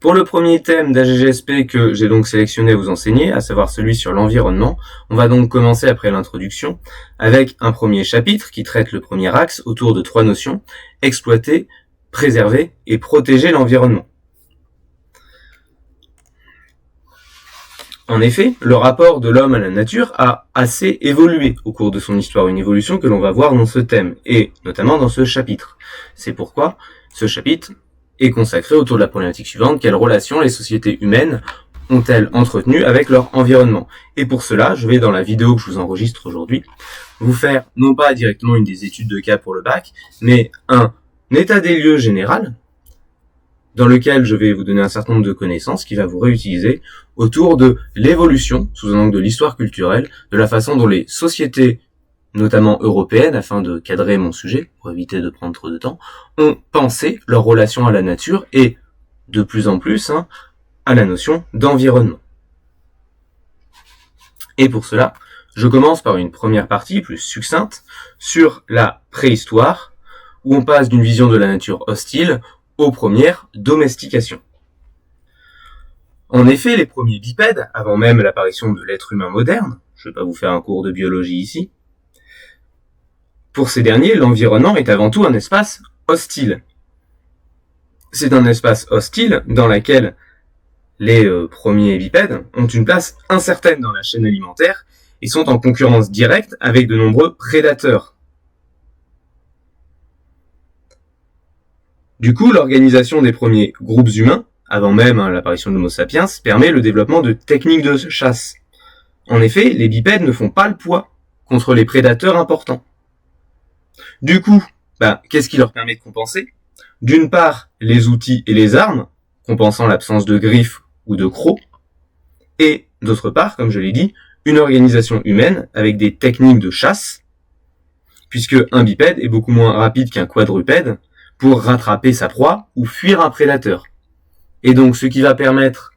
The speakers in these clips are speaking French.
Pour le premier thème d'AGGSP que j'ai donc sélectionné à vous enseigner, à savoir celui sur l'environnement, on va donc commencer après l'introduction avec un premier chapitre qui traite le premier axe autour de 3 notions: exploiter, préserver et protéger l'environnement. En effet, le rapport de l'homme à la nature a assez évolué au cours de son histoire, une évolution que l'on va voir dans ce thème, et notamment dans ce chapitre. C'est pourquoi ce chapitre est consacré autour de la problématique suivante: quelles relations les sociétés humaines ont-elles entretenues avec leur environnement? Et pour cela, je vais, dans la vidéo que je vous enregistre aujourd'hui, vous faire non pas directement une des études de cas pour le bac, mais un état des lieux général, dans lequel je vais vous donner un certain nombre de connaissances qui va vous réutiliser autour de l'évolution, sous un angle de l'histoire culturelle, de la façon dont les sociétés, notamment européennes, afin de cadrer mon sujet, pour éviter de prendre trop de temps, ont pensé leur relation à la nature et, de plus en plus, à la notion d'environnement. Et pour cela, je commence par une première partie plus succincte sur la préhistoire, où on passe d'une vision de la nature hostile aux premières domestications. En effet, les premiers bipèdes, avant même l'apparition de l'être humain moderne, je ne vais pas vous faire un cours de biologie ici, pour ces derniers, l'environnement est avant tout un espace hostile. C'est un espace hostile dans lequel les premiers bipèdes ont une place incertaine dans la chaîne alimentaire et sont en concurrence directe avec de nombreux prédateurs. Du coup, l'organisation des premiers groupes humains, avant même l'apparition de l'Homo sapiens, permet le développement de techniques de chasse. En effet, les bipèdes ne font pas le poids contre les prédateurs importants. Du coup, qu'est-ce qui leur permet de compenser? D'une part, les outils et les armes, compensant l'absence de griffes ou de crocs, et d'autre part, comme je l'ai dit, une organisation humaine avec des techniques de chasse, puisque un bipède est beaucoup moins rapide qu'un quadrupède pour rattraper sa proie ou fuir un prédateur. Et donc, ce qui va permettre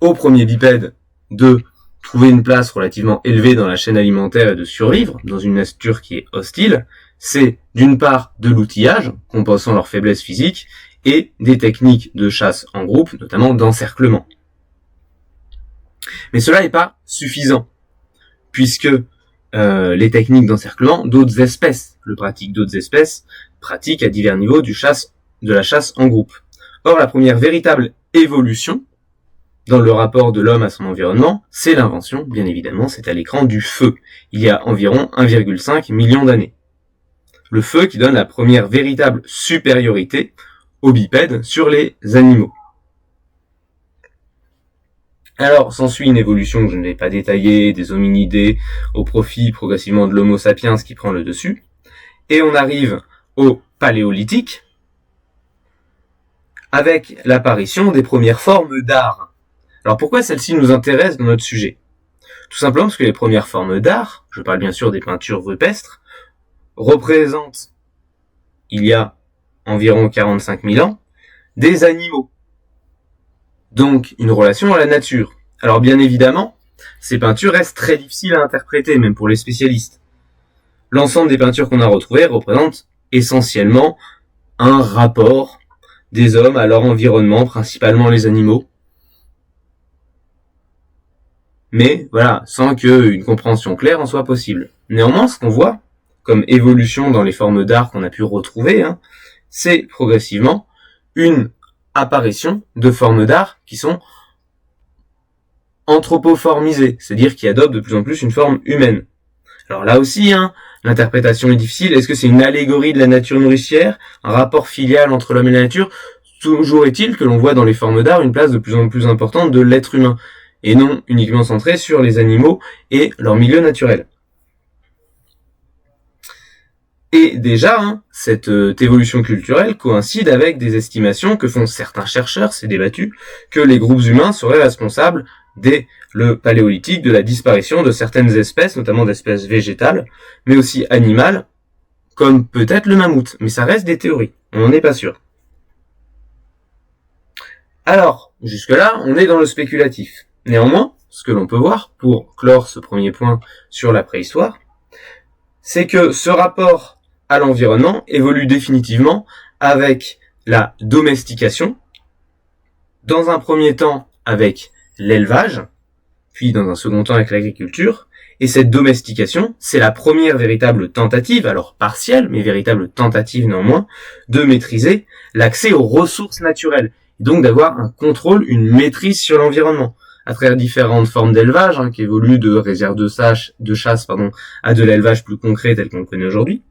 au premier bipède de trouver une place relativement élevée dans la chaîne alimentaire et de survivre dans une nature qui est hostile, c'est d'une part de l'outillage, compensant leur faiblesse physique, et des techniques de chasse en groupe, notamment d'encerclement. Mais cela n'est pas suffisant, puisque les techniques d'encerclement d'autres espèces pratiquent à divers niveaux de la chasse en groupe. Or, la première véritable évolution dans le rapport de l'homme à son environnement, c'est l'invention, bien évidemment, c'est à l'écran, du feu, il y a environ 1,5 million d'années. Le feu qui donne la première véritable supériorité aux bipèdes sur les animaux. Alors, s'ensuit une évolution que je ne vais pas détailler, des hominidés au profit progressivement de l'Homo sapiens qui prend le dessus, et on arrive au paléolithique, avec l'apparition des premières formes d'art. Alors pourquoi celle-ci nous intéresse dans notre sujet? Tout simplement parce que les premières formes d'art, je parle bien sûr des peintures rupestres, représentent, il y a environ 45 000 ans, des animaux. Donc une relation à la nature. Alors bien évidemment, ces peintures restent très difficiles à interpréter, même pour les spécialistes. L'ensemble des peintures qu'on a retrouvées représentent essentiellement un rapport des hommes à leur environnement, principalement les animaux. Mais voilà, sans qu'une compréhension claire en soit possible. Néanmoins, ce qu'on voit comme évolution dans les formes d'art qu'on a pu retrouver, c'est progressivement une apparition de formes d'art qui sont anthropoformisées, c'est-à-dire qui adoptent de plus en plus une forme humaine. Alors là aussi, l'interprétation est difficile. Est-ce que c'est une allégorie de la nature nourricière, un rapport filial entre l'homme et la nature? Toujours est-il que l'on voit dans les formes d'art une place de plus en plus importante de l'être humain, et non uniquement centrée sur les animaux et leur milieu naturel. Et déjà, cette évolution culturelle coïncide avec des estimations que font certains chercheurs, c'est débattu, que les groupes humains seraient responsables dès le paléolithique de la disparition de certaines espèces, notamment d'espèces végétales, mais aussi animales, comme peut-être le mammouth. Mais ça reste des théories, on n'en est pas sûr. Alors, jusque-là, on est dans le spéculatif. Néanmoins, ce que l'on peut voir, pour clore ce premier point sur la préhistoire, c'est que ce rapport à l'environnement évolue définitivement avec la domestication, dans un premier temps avec l'élevage, puis dans un second temps avec l'agriculture, et cette domestication, c'est la première véritable tentative, alors partielle, mais véritable tentative néanmoins, de maîtriser l'accès aux ressources naturelles, et donc d'avoir un contrôle, une maîtrise sur l'environnement, à travers différentes formes d'élevage, qui évoluent de réserves de chasse, à de l'élevage plus concret tel qu'on le connaît aujourd'hui.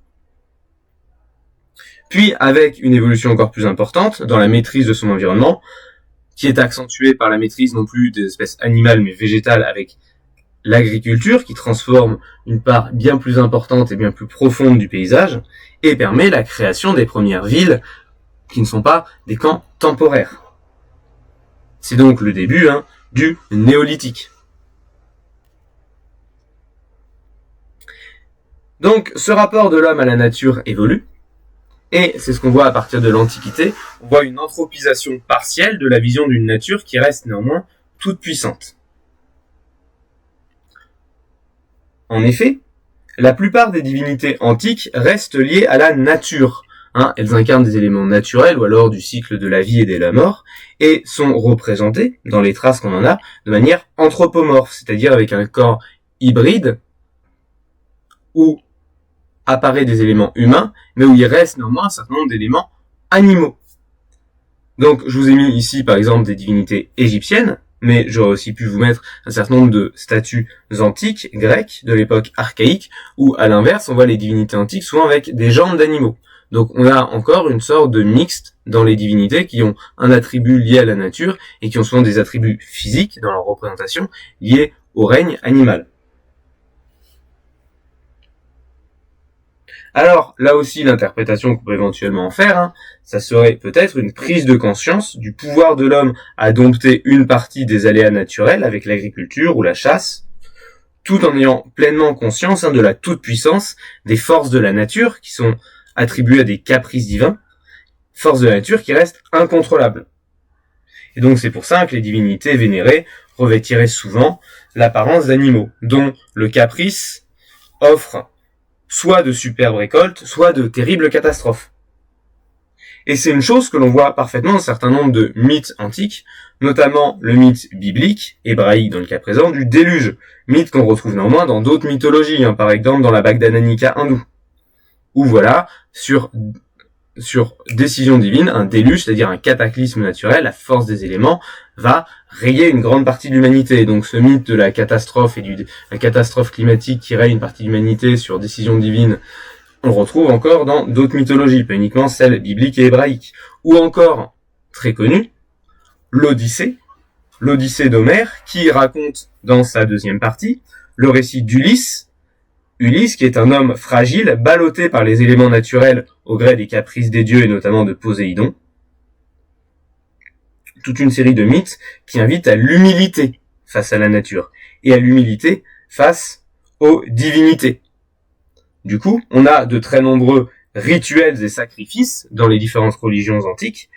Puis avec une évolution encore plus importante dans la maîtrise de son environnement, qui est accentuée par la maîtrise non plus des espèces animales mais végétales avec l'agriculture qui transforme une part bien plus importante et bien plus profonde du paysage et permet la création des premières villes qui ne sont pas des camps temporaires. C'est donc le début du néolithique. Donc ce rapport de l'homme à la nature évolue et c'est ce qu'on voit à partir de l'Antiquité. On voit une anthropisation partielle de la vision d'une nature qui reste néanmoins toute puissante. En effet, la plupart des divinités antiques restent liées à la nature. Elles incarnent des éléments naturels ou alors du cycle de la vie et de la mort et sont représentées, dans les traces qu'on en a, de manière anthropomorphe, c'est-à-dire avec un corps hybride où apparaît des éléments humains, mais où il reste néanmoins un certain nombre d'éléments animaux. Donc je vous ai mis ici par exemple des divinités égyptiennes, mais j'aurais aussi pu vous mettre un certain nombre de statues antiques, grecques, de l'époque archaïque, où à l'inverse on voit les divinités antiques souvent avec des jambes d'animaux. Donc on a encore une sorte de mixte dans les divinités qui ont un attribut lié à la nature et qui ont souvent des attributs physiques dans leur représentation liés au règne animal. Alors, là aussi, l'interprétation qu'on peut éventuellement en faire, ça serait peut-être une prise de conscience du pouvoir de l'homme à dompter une partie des aléas naturels avec l'agriculture ou la chasse, tout en ayant pleinement conscience de la toute-puissance des forces de la nature qui sont attribuées à des caprices divins, forces de la nature qui restent incontrôlables. Et donc c'est pour ça que les divinités vénérées revêtiraient souvent l'apparence d'animaux, dont le caprice offre soit de superbes récoltes, soit de terribles catastrophes. Et c'est une chose que l'on voit parfaitement dans un certain nombre de mythes antiques, notamment le mythe biblique, hébraïque dans le cas présent, du déluge, mythe qu'on retrouve néanmoins dans d'autres mythologies, par exemple dans la Bhagavad-gita hindoue, où voilà, sur décision divine, un déluge, c'est-à-dire un cataclysme naturel, la force des éléments, va rayer une grande partie de l'humanité. Donc ce mythe de la catastrophe et la catastrophe climatique qui raye une partie de l'humanité sur décision divine, on le retrouve encore dans d'autres mythologies, pas uniquement celles bibliques et hébraïques. Ou encore, très connue, l'Odyssée d'Homère, qui raconte dans sa deuxième partie le récit d'Ulysse, qui est un homme fragile, ballotté par les éléments naturels au gré des caprices des dieux et notamment de Poséidon. Toute une série de mythes qui invitent à l'humilité face à la nature et à l'humilité face aux divinités. Du coup, on a de très nombreux rituels et sacrifices dans les différentes religions antiques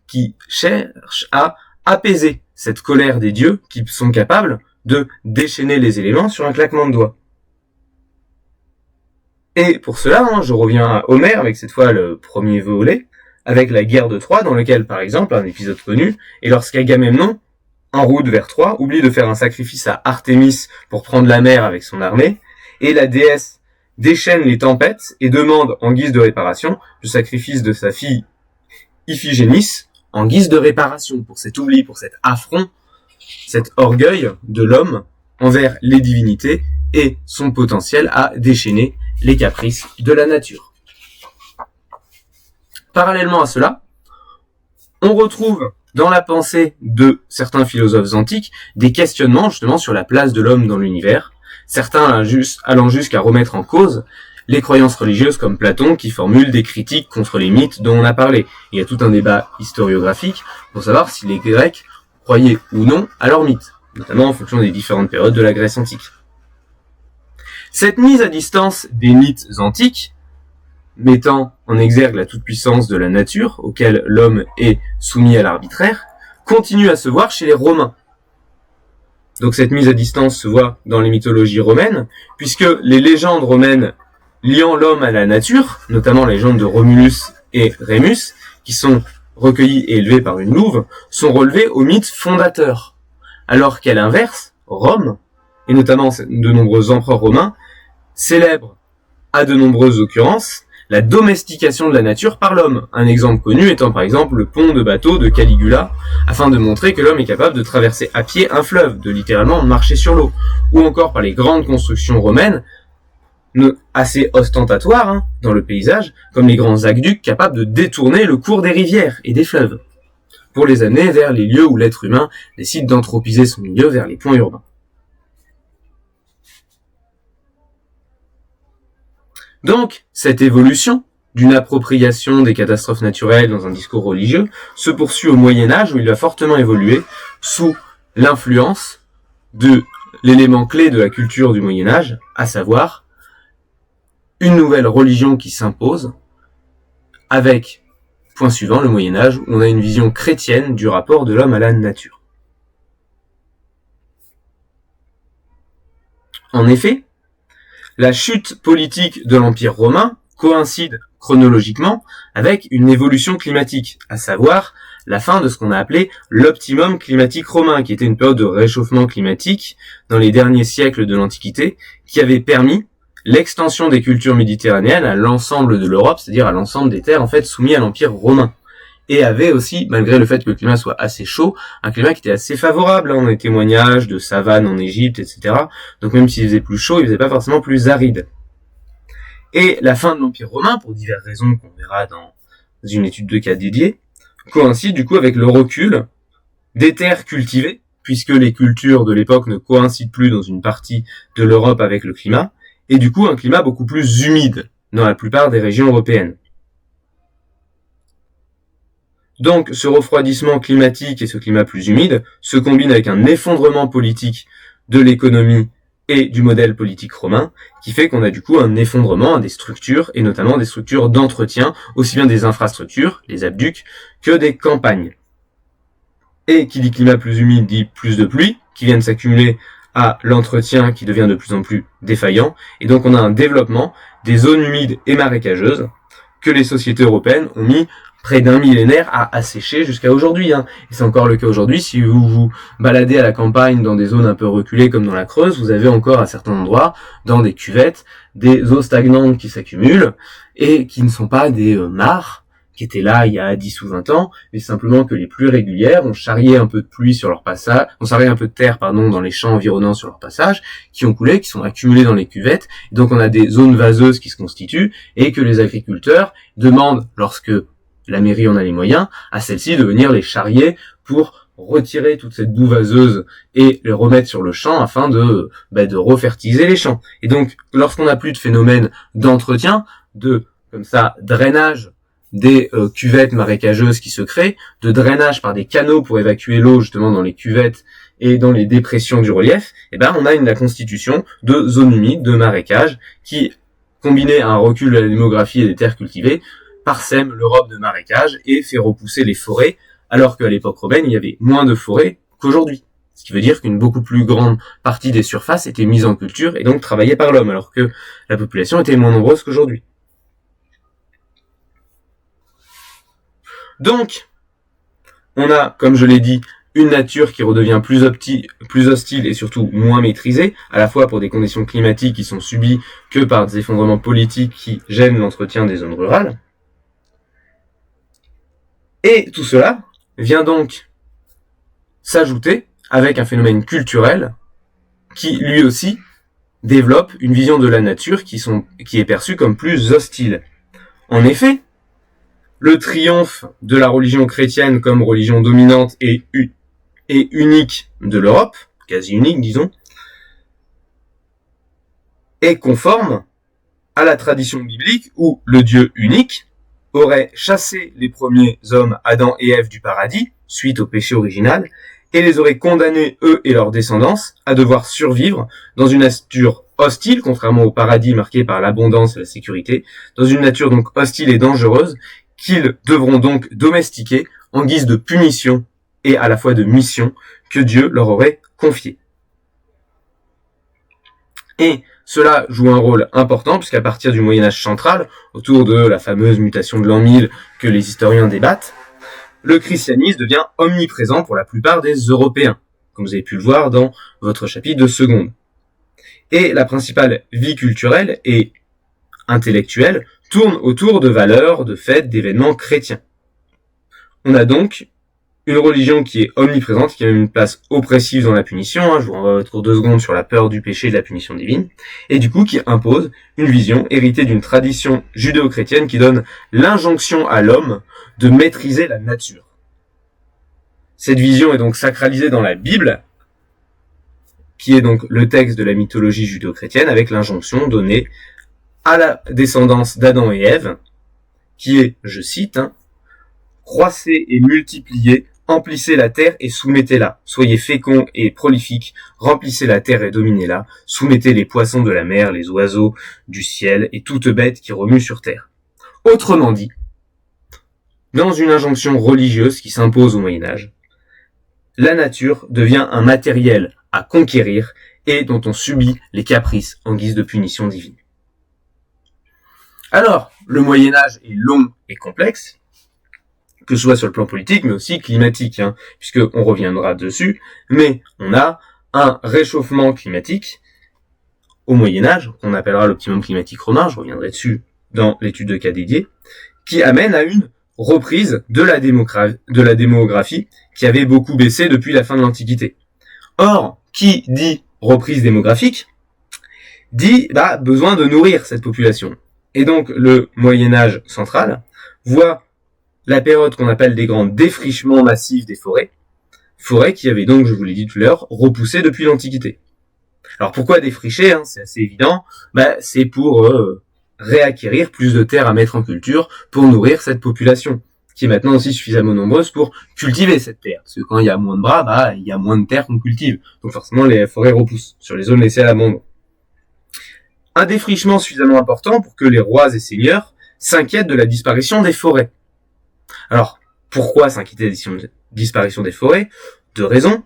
qui cherchent à apaiser cette colère des dieux qui sont capables de déchaîner les éléments sur un claquement de doigts. Et pour cela, je reviens à Homère avec cette fois le premier volet, avec la guerre de Troie, dans lequel, par exemple, un épisode connu, est lorsqu'Agamemnon, en route vers Troie, oublie de faire un sacrifice à Artémis pour prendre la mer avec son armée, et la déesse déchaîne les tempêtes et demande, en guise de réparation, le sacrifice de sa fille Iphigénis, en guise de réparation pour cet oubli, pour cet affront, cet orgueil de l'homme envers les divinités et son potentiel à déchaîner les caprices de la nature. Parallèlement à cela, on retrouve dans la pensée de certains philosophes antiques des questionnements justement sur la place de l'homme dans l'univers, certains allant jusqu'à remettre en cause les croyances religieuses comme Platon qui formule des critiques contre les mythes dont on a parlé. Il y a tout un débat historiographique pour savoir si les Grecs croyaient ou non à leurs mythes, notamment en fonction des différentes périodes de la Grèce antique. Cette mise à distance des mythes antiques, mettant en exergue la toute-puissance de la nature, auquel l'homme est soumis à l'arbitraire, continue à se voir chez les Romains. Donc cette mise à distance se voit dans les mythologies romaines, puisque les légendes romaines liant l'homme à la nature, notamment les légendes de Romulus et Rémus, qui sont recueillis et élevés par une louve, sont relevés au mythe fondateur. Alors qu'à l'inverse, Rome, et notamment de nombreux empereurs romains, célèbrent à de nombreuses occurrences la domestication de la nature par l'homme. Un exemple connu étant par exemple le pont de bateau de Caligula, afin de montrer que l'homme est capable de traverser à pied un fleuve, de littéralement marcher sur l'eau. Ou encore par les grandes constructions romaines, assez ostentatoires dans le paysage, comme les grands aqueducs capables de détourner le cours des rivières et des fleuves, pour les amener vers les lieux où l'être humain décide d'anthropiser son milieu, vers les points urbains. Donc, cette évolution d'une appropriation des catastrophes naturelles dans un discours religieux se poursuit au Moyen-Âge, où il va fortement évoluer sous l'influence de l'élément clé de la culture du Moyen-Âge, à savoir une nouvelle religion qui s'impose, avec, point suivant, le Moyen-Âge, où on a une vision chrétienne du rapport de l'homme à la nature. En effet, la chute politique de l'Empire romain coïncide chronologiquement avec une évolution climatique, à savoir la fin de ce qu'on a appelé l'optimum climatique romain, qui était une période de réchauffement climatique dans les derniers siècles de l'Antiquité, qui avait permis l'extension des cultures méditerranéennes à l'ensemble de l'Europe, c'est-à-dire à l'ensemble des terres en fait soumis à l'Empire romain. Et avait aussi, malgré le fait que le climat soit assez chaud, un climat qui était assez favorable. On a des témoignages de savanes en Égypte, etc. Donc même s'il faisait plus chaud, il faisait pas forcément plus aride. Et la fin de l'Empire romain, pour diverses raisons qu'on verra dans une étude de cas dédiée, coïncide du coup avec le recul des terres cultivées, puisque les cultures de l'époque ne coïncident plus dans une partie de l'Europe avec le climat, et du coup un climat beaucoup plus humide dans la plupart des régions européennes. Donc, ce refroidissement climatique et ce climat plus humide se combinent avec un effondrement politique de l'économie et du modèle politique romain, qui fait qu'on a du coup un effondrement à des structures, et notamment des structures d'entretien, aussi bien des infrastructures, les aqueducs, que des campagnes. Et qui dit climat plus humide dit plus de pluie, qui viennent s'accumuler à l'entretien qui devient de plus en plus défaillant, et donc on a un développement des zones humides et marécageuses que les sociétés européennes ont mis près d'un millénaire à assécher jusqu'à aujourd'hui. Et c'est encore le cas aujourd'hui. Si vous vous baladez à la campagne dans des zones un peu reculées comme dans la Creuse, vous avez encore à certains endroits, dans des cuvettes, des eaux stagnantes qui s'accumulent et qui ne sont pas des mares qui étaient là il y a 10 ou 20 ans, mais simplement que les pluies régulières ont charrié un peu de pluie sur leur passage, ont charrié un peu de terre, dans les champs environnants sur leur passage, qui ont coulé, qui sont accumulés dans les cuvettes. Et donc on a des zones vaseuses qui se constituent et que les agriculteurs demandent, lorsque la mairie en a les moyens, à celle-ci de venir les charrier pour retirer toute cette boue vaseuse et les remettre sur le champ afin de refertiliser les champs. Et donc, lorsqu'on n'a plus de phénomène d'entretien, de drainage des cuvettes marécageuses qui se créent, de drainage par des canaux pour évacuer l'eau justement dans les cuvettes et dans les dépressions du relief, on a la constitution de zones humides, de marécages, qui, combiné à un recul de la démographie et des terres cultivées, parsème l'Europe de marécages et fait repousser les forêts, alors qu'à l'époque romaine, il y avait moins de forêts qu'aujourd'hui. Ce qui veut dire qu'une beaucoup plus grande partie des surfaces était mise en culture et donc travaillée par l'homme, alors que la population était moins nombreuse qu'aujourd'hui. Donc, on a, comme je l'ai dit, une nature qui redevient plus hostile et surtout moins maîtrisée, à la fois pour des conditions climatiques qui sont subies que par des effondrements politiques qui gênent l'entretien des zones rurales. Et tout cela vient donc s'ajouter avec un phénomène culturel qui, lui aussi, développe une vision de la nature qui est perçue comme plus hostile. En effet, le triomphe de la religion chrétienne comme religion dominante et unique de l'Europe, quasi unique disons, est conforme à la tradition biblique où le Dieu unique aurait chassé les premiers hommes, Adam et Ève, du paradis, suite au péché original, et les aurait condamnés, eux et leurs descendants, à devoir survivre dans une nature hostile, contrairement au paradis marqué par l'abondance et la sécurité, dans une nature donc hostile et dangereuse, qu'ils devront donc domestiquer en guise de punition et à la fois de mission que Dieu leur aurait confiée. Et cela joue un rôle important, puisqu'à partir du Moyen-Âge central, autour de la fameuse mutation de l'an 1000 que les historiens débattent, le christianisme devient omniprésent pour la plupart des Européens, comme vous avez pu le voir dans votre chapitre de seconde. Et la principale vie culturelle et intellectuelle tourne autour de valeurs, de fêtes, d'événements chrétiens. On a donc une religion qui est omniprésente, qui a une place oppressive dans la punition, je vous renvoie à votre cours 2 secondes sur la peur du péché et de la punition divine, et du coup qui impose une vision héritée d'une tradition judéo-chrétienne qui donne l'injonction à l'homme de maîtriser la nature. Cette vision est donc sacralisée dans la Bible, qui est donc le texte de la mythologie judéo-chrétienne, avec l'injonction donnée à la descendance d'Adam et Ève, qui est, je cite, croissez et multipliez, emplissez la terre et soumettez-la. Soyez féconds et prolifiques, remplissez la terre et dominez-la. Soumettez les poissons de la mer, les oiseaux du ciel et toute bête qui remue sur terre. Autrement dit, dans une injonction religieuse qui s'impose au Moyen-Âge, la nature devient un matériel à conquérir et dont on subit les caprices en guise de punition divine. Alors, le Moyen-Âge est long et complexe, que ce soit sur le plan politique, mais aussi climatique, puisque on reviendra dessus, mais on a un réchauffement climatique au Moyen-Âge, qu'on appellera l'optimum climatique romain, je reviendrai dessus dans l'étude de cas dédiée, qui amène à une reprise de la démographie qui avait beaucoup baissé depuis la fin de l'Antiquité. Or, qui dit reprise démographique, dit besoin de nourrir cette population. Et donc, le Moyen-Âge central voit la période qu'on appelle des grands défrichements massifs des forêts qui avaient donc, je vous l'ai dit tout à l'heure, repoussé depuis l'Antiquité. Alors pourquoi défricher, c'est assez évident, c'est pour réacquérir plus de terres à mettre en culture pour nourrir cette population, qui est maintenant aussi suffisamment nombreuse pour cultiver cette terre. Parce que quand il y a moins de bras, il y a moins de terre qu'on cultive. Donc forcément, les forêts repoussent sur les zones laissées à l'abandon. Un défrichement suffisamment important pour que les rois et seigneurs s'inquiètent de la disparition des forêts. Alors, pourquoi s'inquiéter de la disparition des forêts? Deux raisons.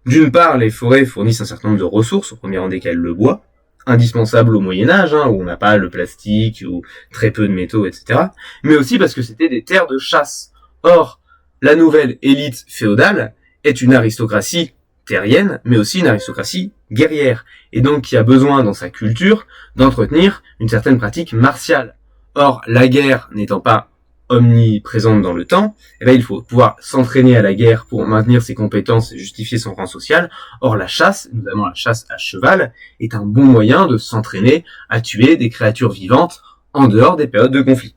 D'une part, les forêts fournissent un certain nombre de ressources, au premier rang desquelles le bois, indispensable au Moyen-Âge, où on n'a pas le plastique, ou très peu de métaux, etc. Mais aussi parce que c'était des terres de chasse. Or, la nouvelle élite féodale est une aristocratie terrienne, mais aussi une aristocratie guerrière, et donc qui a besoin dans sa culture d'entretenir une certaine pratique martiale. Or, la guerre n'étant pas omniprésente dans le temps, il faut pouvoir s'entraîner à la guerre pour maintenir ses compétences et justifier son rang social. Or, la chasse, notamment la chasse à cheval, est un bon moyen de s'entraîner à tuer des créatures vivantes en dehors des périodes de conflit.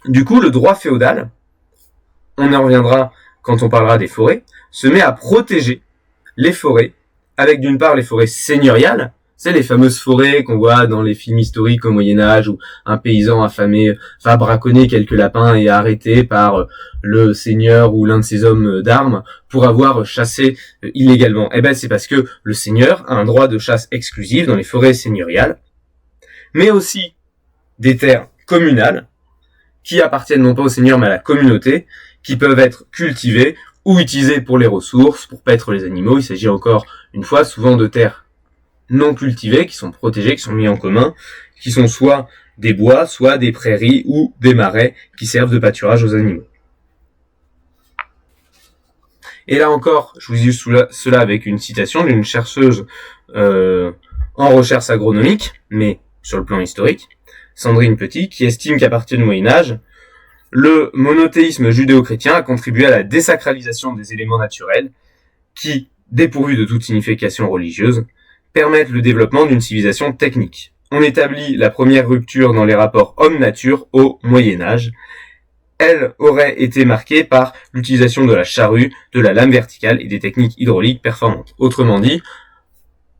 Du coup, le droit féodal, on en reviendra quand on parlera des forêts, se met à protéger les forêts, avec d'une part les forêts seigneuriales, c'est les fameuses forêts qu'on voit dans les films historiques au Moyen-Âge où un paysan affamé va braconner quelques lapins et est arrêté par le seigneur ou l'un de ses hommes d'armes pour avoir chassé illégalement. C'est parce que le seigneur a un droit de chasse exclusif dans les forêts seigneuriales, mais aussi des terres communales qui appartiennent non pas au seigneur mais à la communauté, qui peuvent être cultivées ou utilisées pour les ressources, pour paître les animaux. Il s'agit encore une fois souvent de terres non cultivés, qui sont protégés, qui sont mis en commun, qui sont soit des bois, soit des prairies ou des marais qui servent de pâturage aux animaux. Et là encore, je vous illustre cela avec une citation d'une chercheuse en recherche agronomique, mais sur le plan historique, Sandrine Petit, qui estime qu'à partir du Moyen-Âge, le monothéisme judéo-chrétien a contribué à la désacralisation des éléments naturels qui, dépourvus de toute signification religieuse, permettent le développement d'une civilisation technique. On établit la première rupture dans les rapports homme-nature au Moyen-Âge. Elle aurait été marquée par l'utilisation de la charrue, de la lame verticale et des techniques hydrauliques performantes. Autrement dit,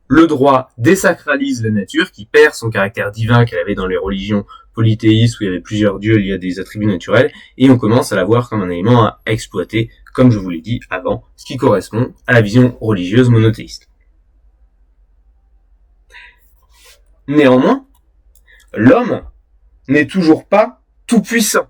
le droit désacralise la nature qui perd son caractère divin qu'elle avait dans les religions polythéistes où il y avait plusieurs dieux liés à des attributs naturels, et on commence à la voir comme un élément à exploiter, comme je vous l'ai dit avant, ce qui correspond à la vision religieuse monothéiste. Néanmoins, l'homme n'est toujours pas tout puissant.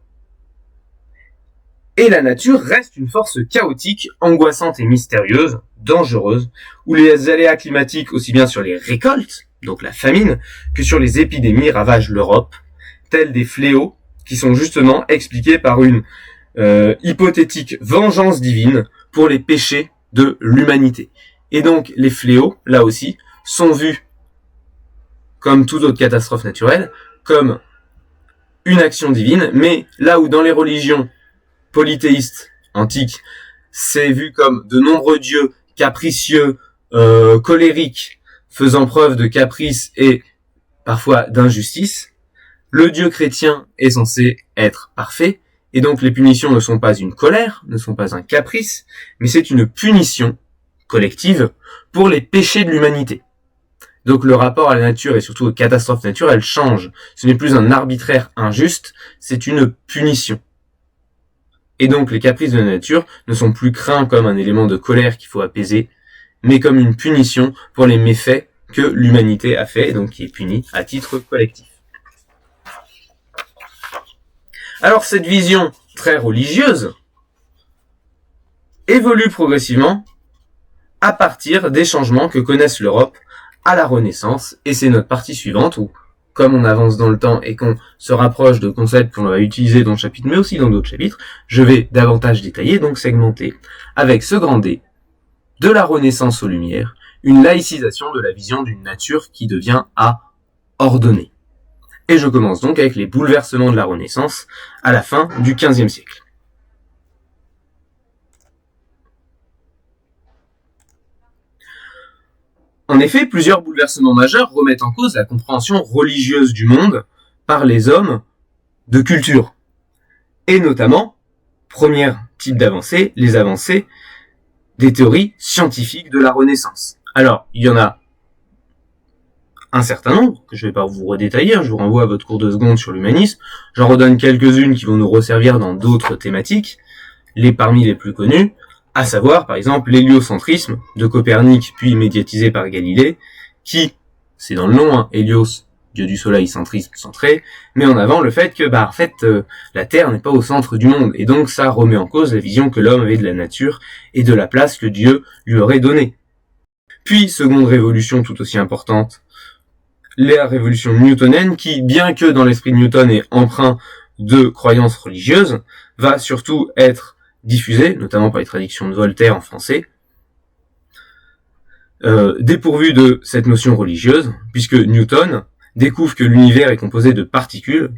Et la nature reste une force chaotique, angoissante et mystérieuse, dangereuse, où les aléas climatiques, aussi bien sur les récoltes, donc la famine, que sur les épidémies ravagent l'Europe, tels des fléaux qui sont justement expliqués par une hypothétique vengeance divine pour les péchés de l'humanité. Et donc les fléaux, là aussi, sont vus, comme toute autre catastrophe naturelle, comme une action divine, mais là où dans les religions polythéistes antiques, c'est vu comme de nombreux dieux capricieux, colériques, faisant preuve de caprice et parfois d'injustice, le Dieu chrétien est censé être parfait, et donc les punitions ne sont pas une colère, ne sont pas un caprice, mais c'est une punition collective pour les péchés de l'humanité. Donc le rapport à la nature et surtout aux catastrophes naturelles change. Ce n'est plus un arbitraire injuste, c'est une punition. Et donc les caprices de la nature ne sont plus craints comme un élément de colère qu'il faut apaiser, mais comme une punition pour les méfaits que l'humanité a fait, et donc qui est punie à titre collectif. Alors cette vision très religieuse évolue progressivement à partir des changements que connaissent l'Europe à la Renaissance, et c'est notre partie suivante où, comme on avance dans le temps et qu'on se rapproche de concepts qu'on va utiliser dans le chapitre, mais aussi dans d'autres chapitres, je vais davantage détailler, donc segmenter, avec ce grand D, de la Renaissance aux Lumières, une laïcisation de la vision d'une nature qui devient à ordonner. Et je commence donc avec les bouleversements de la Renaissance à la fin du XVe siècle. En effet, plusieurs bouleversements majeurs remettent en cause la compréhension religieuse du monde par les hommes de culture. Et notamment, premier type d'avancée, les avancées des théories scientifiques de la Renaissance. Alors, il y en a un certain nombre, que je ne vais pas vous redétailler, je vous renvoie à votre cours de seconde sur l'humanisme, j'en redonne quelques-unes qui vont nous resservir dans d'autres thématiques, parmi les plus connues, à savoir, par exemple, l'héliocentrisme de Copernic, puis médiatisé par Galilée, qui, c'est dans le nom, Hélios, dieu du soleil, centrisme, centré, met en avant le fait que, la Terre n'est pas au centre du monde, et donc ça remet en cause la vision que l'homme avait de la nature et de la place que Dieu lui aurait donnée. Puis, seconde révolution tout aussi importante, la révolution newtonienne, qui, bien que dans l'esprit de Newton est empreint de croyances religieuses, va surtout être diffusée, notamment par les traductions de Voltaire en français, dépourvue de cette notion religieuse, puisque Newton découvre que l'univers est composé de particules,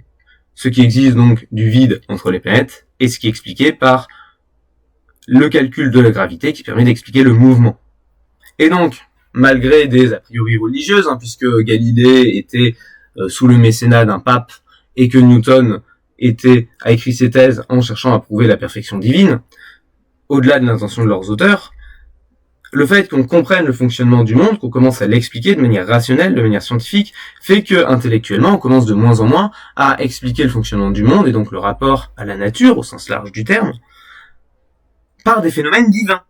ce qui existe donc du vide entre les planètes, et ce qui est expliqué par le calcul de la gravité qui permet d'expliquer le mouvement. Et donc, malgré des a priori religieuses, puisque Galilée était sous le mécénat d'un pape, et que Newton a écrit ses thèses en cherchant à prouver la perfection divine, au-delà de l'intention de leurs auteurs, le fait qu'on comprenne le fonctionnement du monde, qu'on commence à l'expliquer de manière rationnelle, de manière scientifique, fait que intellectuellement, on commence de moins en moins à expliquer le fonctionnement du monde, et donc le rapport à la nature, au sens large du terme, par des phénomènes divins.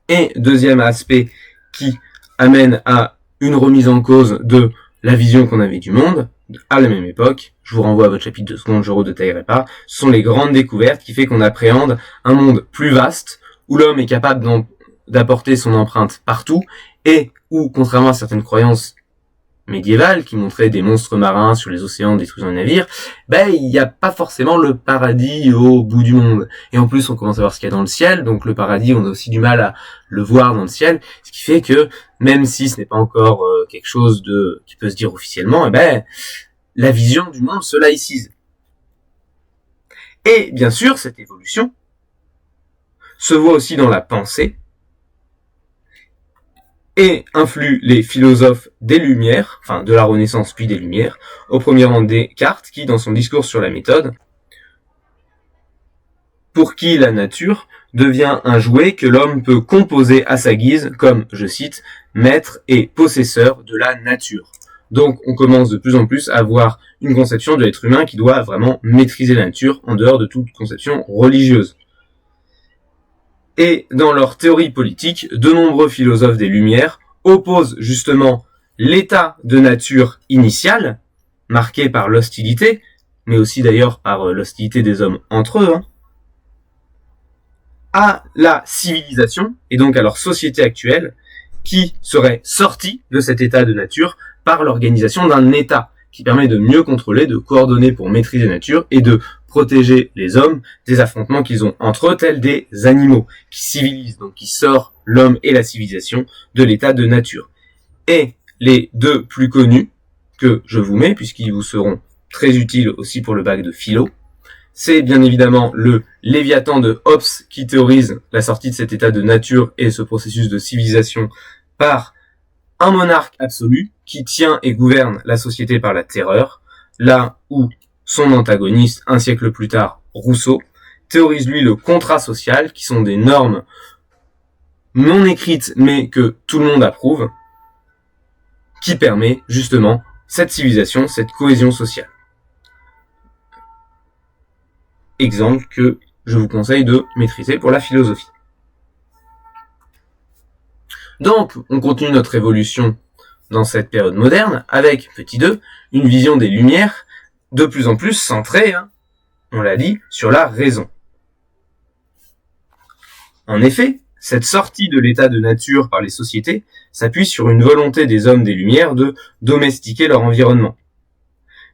Et deuxième aspect qui amène à une remise en cause de la vision qu'on avait du monde, à la même époque, je vous renvoie à votre chapitre de seconde, je ne redétaillerai pas, ce sont les grandes découvertes qui fait qu'on appréhende un monde plus vaste, où l'homme est capable d'apporter son empreinte partout, et où, contrairement à certaines croyances médiévales qui montraient des monstres marins sur les océans détruisant les navires, il n'y a pas forcément le paradis au bout du monde. Et en plus, on commence à voir ce qu'il y a dans le ciel, donc le paradis, on a aussi du mal à le voir dans le ciel, ce qui fait que, même si ce n'est pas encore quelque chose qui peut se dire officiellement, la vision du monde se laïcise. Et bien sûr, cette évolution se voit aussi dans la pensée, et influe les philosophes des Lumières, de la Renaissance puis des Lumières, au premier rang Descartes, qui, dans son discours sur la méthode, pour qui la nature devient un jouet que l'homme peut composer à sa guise, comme, je cite, maître et possesseur de la nature. Donc, on commence de plus en plus à avoir une conception de l'être humain qui doit vraiment maîtriser la nature en dehors de toute conception religieuse. Et dans leur théorie politique, de nombreux philosophes des Lumières opposent justement l'état de nature initial, marqué par l'hostilité, mais aussi d'ailleurs par l'hostilité des hommes entre eux, à la civilisation, et donc à leur société actuelle, qui serait sortie de cet état de nature par l'organisation d'un État, qui permet de mieux contrôler, de coordonner pour maîtriser la nature, et de protéger les hommes des affrontements qu'ils ont entre eux, tels des animaux qui civilisent, donc qui sortent l'homme et la civilisation de l'état de nature. Et les deux plus connus que je vous mets, puisqu'ils vous seront très utiles aussi pour le bac de philo, c'est bien évidemment le Léviathan de Hobbes qui théorise la sortie de cet état de nature et ce processus de civilisation par un monarque absolu qui tient et gouverne la société par la terreur, là où son antagoniste, un siècle plus tard, Rousseau, théorise lui le contrat social, qui sont des normes non écrites mais que tout le monde approuve, qui permet justement cette civilisation, cette cohésion sociale. Exemple que je vous conseille de maîtriser pour la philosophie. Donc, on continue notre évolution dans cette période moderne avec, petit 2, une vision des Lumières de plus en plus centrée, on l'a dit, sur la raison. En effet, cette sortie de l'état de nature par les sociétés s'appuie sur une volonté des hommes des Lumières de domestiquer leur environnement.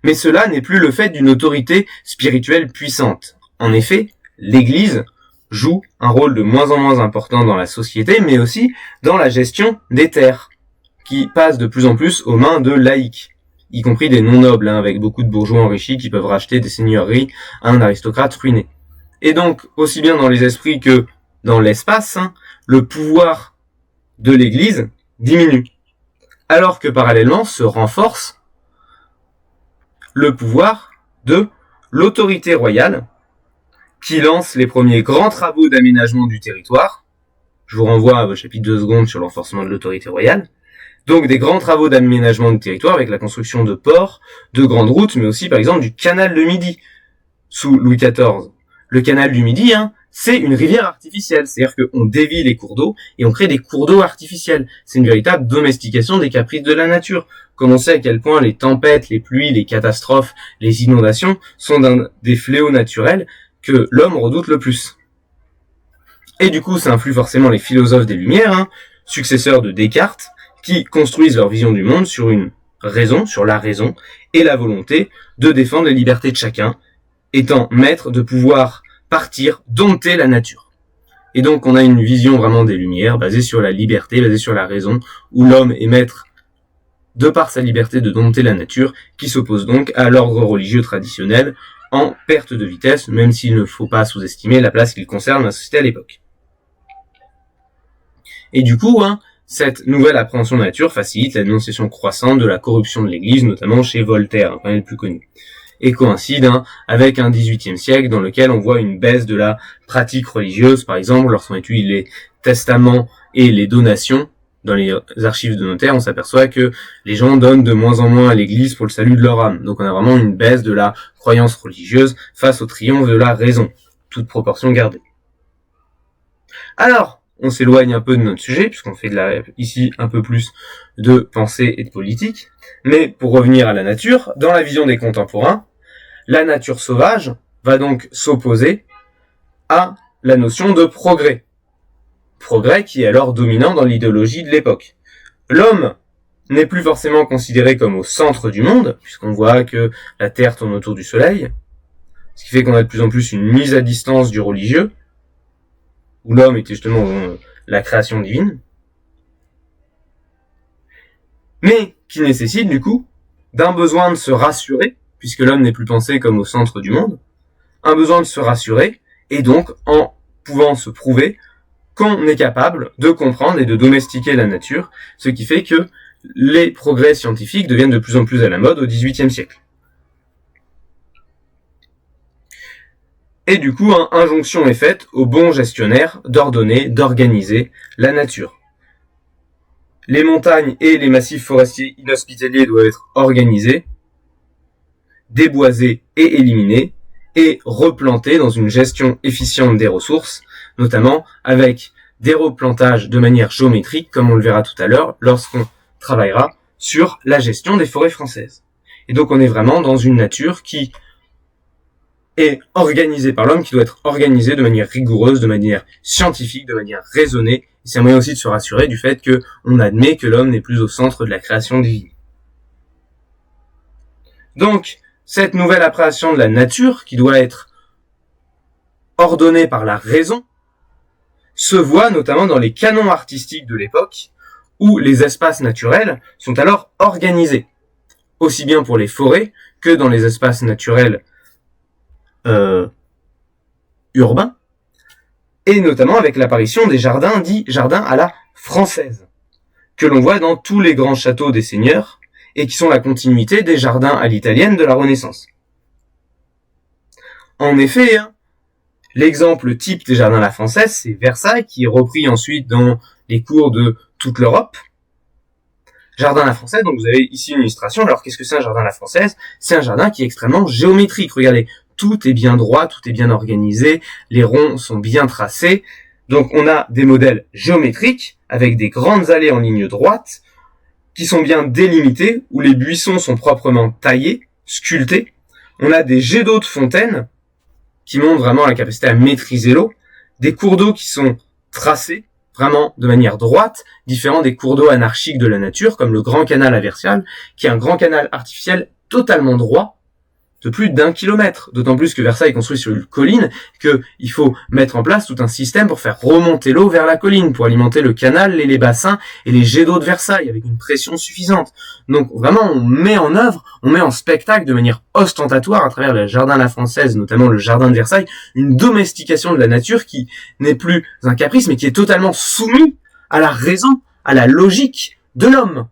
Mais cela n'est plus le fait d'une autorité spirituelle puissante. En effet, l'Église joue un rôle de moins en moins important dans la société, mais aussi dans la gestion des terres, qui passe de plus en plus aux mains de laïcs, y compris des non-nobles, avec beaucoup de bourgeois enrichis qui peuvent racheter des seigneuries à un aristocrate ruiné. Et donc, aussi bien dans les esprits que dans l'espace, le pouvoir de l'Église diminue, alors que parallèlement se renforce le pouvoir de l'autorité royale, qui lance les premiers grands travaux d'aménagement du territoire. Je vous renvoie au chapitre 2 secondes sur l'enforcement de l'autorité royale. Donc des grands travaux d'aménagement du territoire avec la construction de ports, de grandes routes, mais aussi par exemple du canal de Midi sous Louis XIV. Le canal du Midi, c'est une rivière artificielle, c'est-à-dire qu'on dévie les cours d'eau et on crée des cours d'eau artificiels. C'est une véritable domestication des caprices de la nature. Comme on sait à quel point les tempêtes, les pluies, les catastrophes, les inondations sont des fléaux naturels que l'homme redoute le plus. Et du coup, ça influe forcément les philosophes des Lumières, successeurs de Descartes, qui construisent leur vision du monde sur une raison, sur la raison, et la volonté de défendre les libertés de chacun, étant maître de pouvoir partir, dompter la nature. Et donc, on a une vision vraiment des Lumières, basée sur la liberté, basée sur la raison, où l'homme est maître, de par sa liberté de dompter la nature, qui s'oppose donc à l'ordre religieux traditionnel, en perte de vitesse, même s'il ne faut pas sous-estimer la place qu'il conserve dans la société à l'époque. Et du coup, cette nouvelle appréhension de la nature facilite la dénonciation croissante de la corruption de l'Église, notamment chez Voltaire, le plus connu, et coïncide avec un XVIIIe siècle dans lequel on voit une baisse de la pratique religieuse, par exemple, lorsqu'on étudie les testaments et les donations, dans les archives de notaires, on s'aperçoit que les gens donnent de moins en moins à l'Église pour le salut de leur âme. Donc on a vraiment une baisse de la croyance religieuse face au triomphe de la raison, toute proportion gardée. Alors, on s'éloigne un peu de notre sujet, puisqu'on fait ici un peu plus de pensée et de politique, mais pour revenir à la nature, dans la vision des contemporains, la nature sauvage va donc s'opposer à la notion de progrès. Progrès qui est alors dominant dans l'idéologie de l'époque. L'homme n'est plus forcément considéré comme au centre du monde, puisqu'on voit que la Terre tourne autour du Soleil, ce qui fait qu'on a de plus en plus une mise à distance du religieux, où l'homme était justement la création divine, mais qui nécessite du coup d'un besoin de se rassurer, puisque l'homme n'est plus pensé comme au centre du monde, un besoin de se rassurer, et donc en pouvant se prouver qu'on est capable de comprendre et de domestiquer la nature, ce qui fait que les progrès scientifiques deviennent de plus en plus à la mode au XVIIIe siècle. Et du coup, injonction est faite aux bons gestionnaires d'ordonner, d'organiser la nature. Les montagnes et les massifs forestiers inhospitaliers doivent être organisés, déboisés et éliminés, et replantés dans une gestion efficiente des ressources, notamment avec des replantages de manière géométrique, comme on le verra tout à l'heure, lorsqu'on travaillera sur la gestion des forêts françaises. Et donc on est vraiment dans une nature qui est organisée par l'homme, qui doit être organisée de manière rigoureuse, de manière scientifique, de manière raisonnée. Et c'est un moyen aussi de se rassurer du fait que on admet que l'homme n'est plus au centre de la création divine. Donc, cette nouvelle appréhension de la nature, qui doit être ordonnée par la raison, se voit notamment dans les canons artistiques de l'époque, où les espaces naturels sont alors organisés, aussi bien pour les forêts que dans les espaces naturels urbains, et notamment avec l'apparition des jardins dits jardins à la française, que l'on voit dans tous les grands châteaux des seigneurs, et qui sont la continuité des jardins à l'italienne de la Renaissance. En effet, l'exemple type des jardins à la française, c'est Versailles, qui est repris ensuite dans les cours de toute l'Europe. Jardin à la française, donc vous avez ici une illustration. Alors qu'est-ce que c'est un jardin à la française? C'est un jardin qui est extrêmement géométrique. Regardez, tout est bien droit, tout est bien organisé, les ronds sont bien tracés. Donc on a des modèles géométriques avec des grandes allées en ligne droite qui sont bien délimités, où les buissons sont proprement taillés, sculptés. On a des jets d'eau de fontaine qui montrent vraiment la capacité à maîtriser l'eau, des cours d'eau qui sont tracés vraiment de manière droite, différents des cours d'eau anarchiques de la nature, comme le Grand Canal à Versailles, qui est un grand canal artificiel totalement droit, de plus d'1 kilomètre, d'autant plus que Versailles est construit sur une colline, qu'il faut mettre en place tout un système pour faire remonter l'eau vers la colline, pour alimenter le canal, les bassins et les jets d'eau de Versailles, avec une pression suffisante. Donc vraiment, on met en œuvre, on met en spectacle de manière ostentatoire, à travers le jardin à la française, notamment le jardin de Versailles, une domestication de la nature qui n'est plus un caprice, mais qui est totalement soumis à la raison, à la logique de l'homme,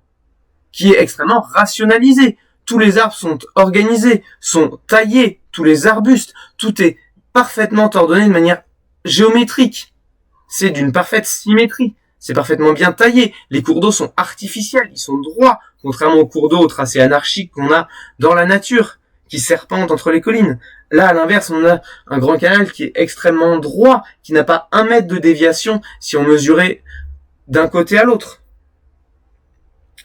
qui est extrêmement rationalisé. Tous les arbres sont organisés, sont taillés, tous les arbustes, tout est parfaitement ordonné de manière géométrique. C'est d'une parfaite symétrie, c'est parfaitement bien taillé. Les cours d'eau sont artificiels, ils sont droits, contrairement aux cours d'eau au tracé anarchique qu'on a dans la nature, qui serpentent entre les collines. Là, à l'inverse, on a un grand canal qui est extrêmement droit, qui n'a pas 1 mètre de déviation si on mesurait d'un côté à l'autre.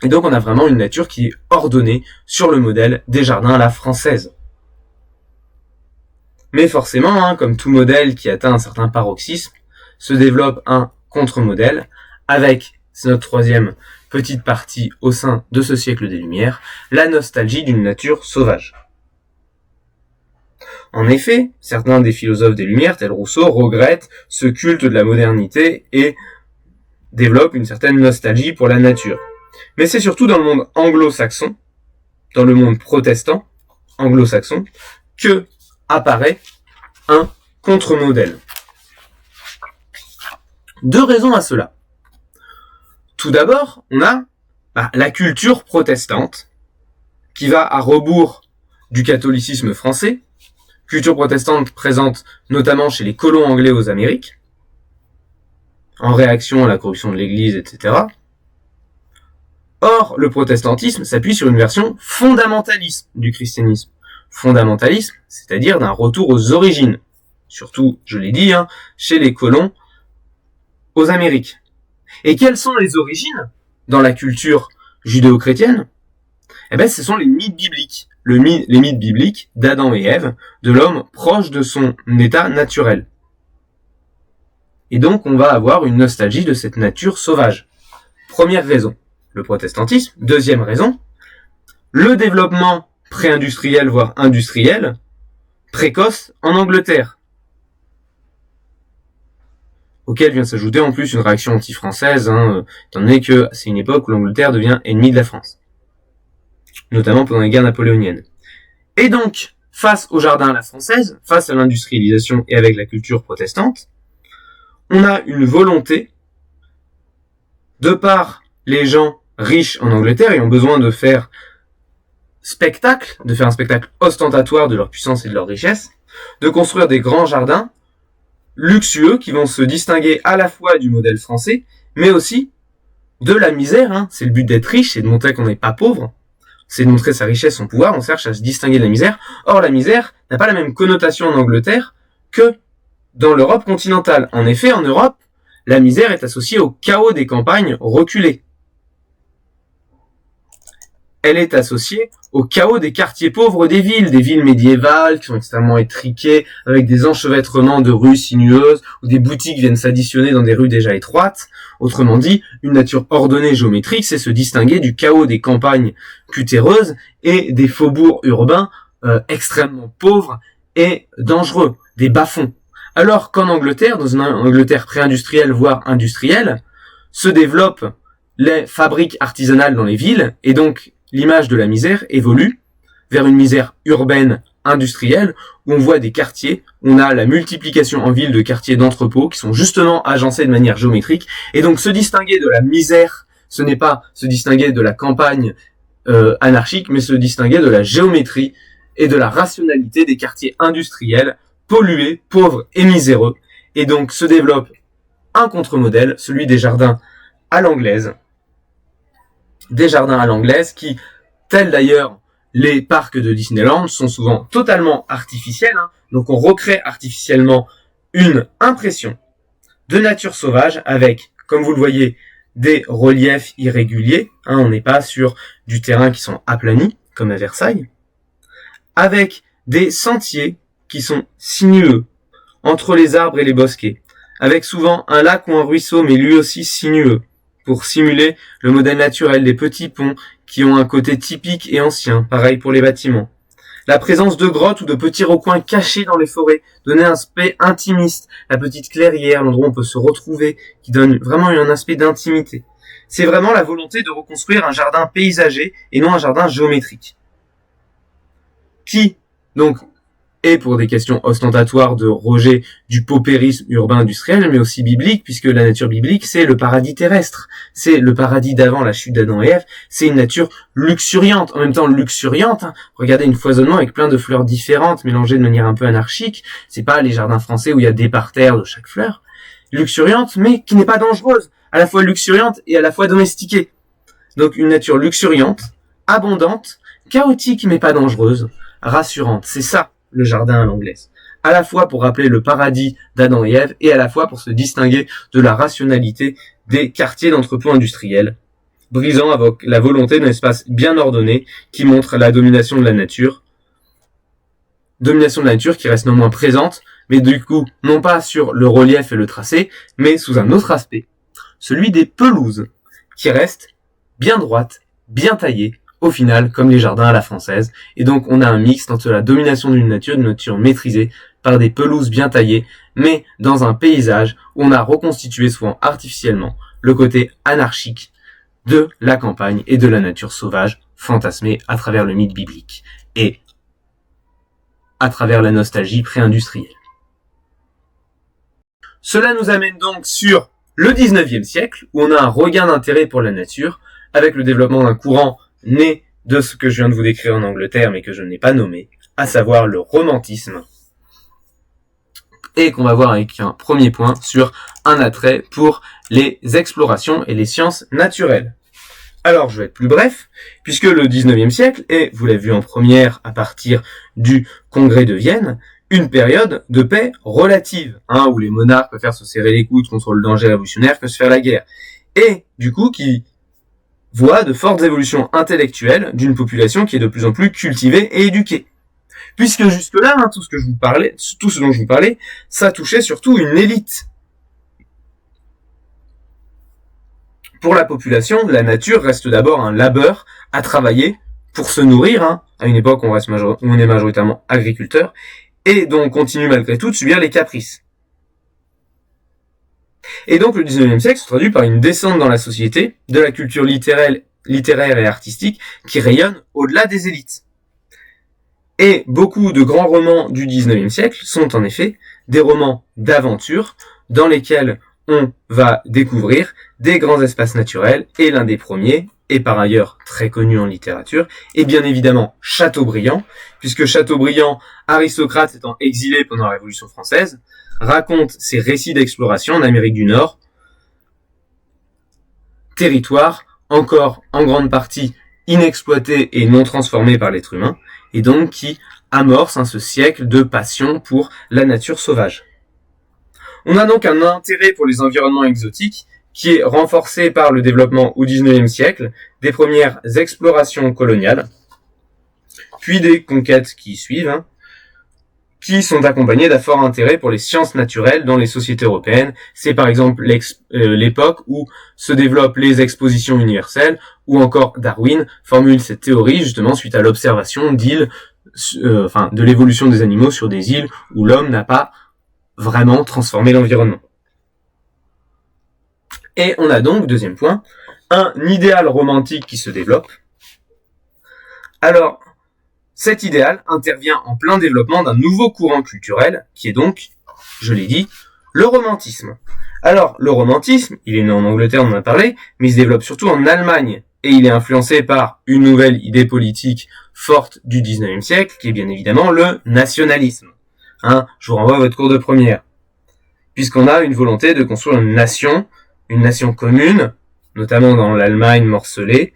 Et donc on a vraiment une nature qui est ordonnée sur le modèle des jardins à la française. Mais forcément, comme tout modèle qui atteint un certain paroxysme, se développe un contre-modèle avec, c'est notre troisième petite partie au sein de ce siècle des Lumières, la nostalgie d'une nature sauvage. En effet, certains des philosophes des Lumières, tels Rousseau, regrettent ce culte de la modernité et développent une certaine nostalgie pour la nature. Mais c'est surtout dans le monde anglo-saxon, dans le monde protestant anglo-saxon, que apparaît un contre-modèle. 2 raisons à cela. Tout d'abord, on a la culture protestante, qui va à rebours du catholicisme français, culture protestante présente notamment chez les colons anglais aux Amériques, en réaction à la corruption de l'Église, etc. Or, le protestantisme s'appuie sur une version fondamentaliste du christianisme. Fondamentalisme, c'est-à-dire d'un retour aux origines. Surtout, je l'ai dit, chez les colons aux Amériques. Et quelles sont les origines dans la culture judéo-chrétienne? Ce sont les mythes bibliques. Les mythes bibliques d'Adam et Ève, de l'homme proche de son état naturel. Et donc, on va avoir une nostalgie de cette nature sauvage. Première raison, le protestantisme. Deuxième raison, le développement pré-industriel, voire industriel, précoce en Angleterre, auquel vient s'ajouter en plus une réaction anti-française, étant donné que c'est une époque où l'Angleterre devient ennemie de la France, notamment pendant les guerres napoléoniennes. Et donc, face au jardin à la française, face à l'industrialisation et avec la culture protestante, on a une volonté, de par les gens riches en Angleterre et ont besoin de faire un spectacle ostentatoire de leur puissance et de leur richesse, de construire des grands jardins luxueux qui vont se distinguer à la fois du modèle français, mais aussi de la misère. C'est le but d'être riche, c'est de montrer qu'on n'est pas pauvre, c'est de montrer sa richesse, son pouvoir, on cherche à se distinguer de la misère. Or, la misère n'a pas la même connotation en Angleterre que dans l'Europe continentale. En effet, en Europe, la misère est associée au chaos des campagnes reculées. Elle est associée au chaos des quartiers pauvres des villes médiévales qui sont extrêmement étriquées, avec des enchevêtrements de rues sinueuses, où des boutiques viennent s'additionner dans des rues déjà étroites. Autrement dit, une nature ordonnée géométrique, c'est se distinguer du chaos des campagnes putéreuses et des faubourgs urbains extrêmement pauvres et dangereux, des bas-fonds. Alors qu'en Angleterre, dans une Angleterre pré-industrielle, voire industrielle, se développent les fabriques artisanales dans les villes, et donc l'image de la misère évolue vers une misère urbaine industrielle, où on voit des quartiers, on a la multiplication en ville de quartiers d'entrepôts qui sont justement agencés de manière géométrique, et donc se distinguer de la misère, ce n'est pas se distinguer de la campagne anarchique, mais se distinguer de la géométrie et de la rationalité des quartiers industriels, pollués, pauvres et miséreux, et donc se développe un contre-modèle, celui des jardins à l'anglaise, qui, tels d'ailleurs les parcs de Disneyland, sont souvent totalement artificiels, donc on recrée artificiellement une impression de nature sauvage avec, comme vous le voyez, des reliefs irréguliers, on n'est pas sur du terrain qui sont aplanis, comme à Versailles, avec des sentiers qui sont sinueux entre les arbres et les bosquets, avec souvent un lac ou un ruisseau, mais lui aussi sinueux, pour simuler le modèle naturel des petits ponts qui ont un côté typique et ancien, pareil pour les bâtiments. La présence de grottes ou de petits recoins cachés dans les forêts donnait un aspect intimiste, la petite clairière, l'endroit où on peut se retrouver, qui donne vraiment un aspect d'intimité. C'est vraiment la volonté de reconstruire un jardin paysager et non un jardin géométrique. Qui, donc, est pour des questions ostentatoires de rejet du paupérisme urbain industriel, mais aussi biblique, puisque la nature biblique, c'est le paradis terrestre. C'est le paradis d'avant la chute d'Adam et Ève. C'est une nature luxuriante. En même temps, luxuriante, regardez, une foisonnement avec plein de fleurs différentes, mélangées de manière un peu anarchique. C'est pas les jardins français où il y a des parterres de chaque fleur. Luxuriante, mais qui n'est pas dangereuse. À la fois luxuriante et à la fois domestiquée. Donc, une nature luxuriante, abondante, chaotique, mais pas dangereuse, rassurante. C'est ça, le jardin à l'anglaise. À la fois pour rappeler le paradis d'Adam et Ève, et à la fois pour se distinguer de la rationalité des quartiers d'entrepôts industriels, brisant avec la volonté d'un espace bien ordonné qui montre la domination de la nature qui reste néanmoins présente, mais du coup, non pas sur le relief et le tracé, mais sous un autre aspect, celui des pelouses, qui restent bien droites, bien taillées, au final, comme les jardins à la française. Et donc, on a un mix entre la domination d'une nature maîtrisée par des pelouses bien taillées, mais dans un paysage où on a reconstitué souvent artificiellement le côté anarchique de la campagne et de la nature sauvage, fantasmée à travers le mythe biblique et à travers la nostalgie pré-industrielle. Cela nous amène donc sur le 19e siècle, où on a un regain d'intérêt pour la nature, avec le développement d'un courant né de ce que je viens de vous décrire en Angleterre, mais que je n'ai pas nommé, à savoir le romantisme, et qu'on va voir avec un premier point sur un attrait pour les explorations et les sciences naturelles. Alors, je vais être plus bref, puisque le 19e siècle est, vous l'avez vu en première à partir du Congrès de Vienne, une période de paix relative, où les monarques préfèrent se serrer les coudes contre le danger révolutionnaire que se faire la guerre. Et, du coup, qui voit de fortes évolutions intellectuelles d'une population qui est de plus en plus cultivée et éduquée. Puisque jusque-là, tout ce dont je vous parlais, ça touchait surtout une élite. Pour la population, la nature reste d'abord un labeur à travailler pour se nourrir, à une époque où on est majoritairement agriculteur, et dont on continue malgré tout de subir les caprices. Et donc le 19e siècle se traduit par une descente dans la société de la culture littéraire et artistique qui rayonne au-delà des élites. Et beaucoup de grands romans du 19e siècle sont en effet des romans d'aventure dans lesquels on va découvrir des grands espaces naturels, et l'un des premiers, et par ailleurs très connu en littérature, est bien évidemment Chateaubriand, puisque Chateaubriand, aristocrate étant exilé pendant la Révolution française, raconte ses récits d'exploration en Amérique du Nord, territoire encore en grande partie inexploité et non transformé par l'être humain, et donc qui amorce ce siècle de passion pour la nature sauvage. On a donc un intérêt pour les environnements exotiques qui est renforcé par le développement au XIXe siècle des premières explorations coloniales, puis des conquêtes qui suivent, qui sont accompagnés d'un fort intérêt pour les sciences naturelles dans les sociétés européennes. C'est par exemple l'époque où se développent les expositions universelles, ou encore Darwin formule cette théorie justement suite à l'observation d'îles de l'évolution des animaux sur des îles où l'homme n'a pas vraiment transformé l'environnement. Et on a donc, deuxième point, un idéal romantique qui se développe. Alors, cet idéal intervient en plein développement d'un nouveau courant culturel, qui est donc, je l'ai dit, le romantisme. Alors, le romantisme, il est né en Angleterre, on en a parlé, mais il se développe surtout en Allemagne, et il est influencé par une nouvelle idée politique forte du 19e siècle, qui est bien évidemment le nationalisme. Je vous renvoie à votre cours de première. Puisqu'on a une volonté de construire une nation commune, notamment dans l'Allemagne morcelée,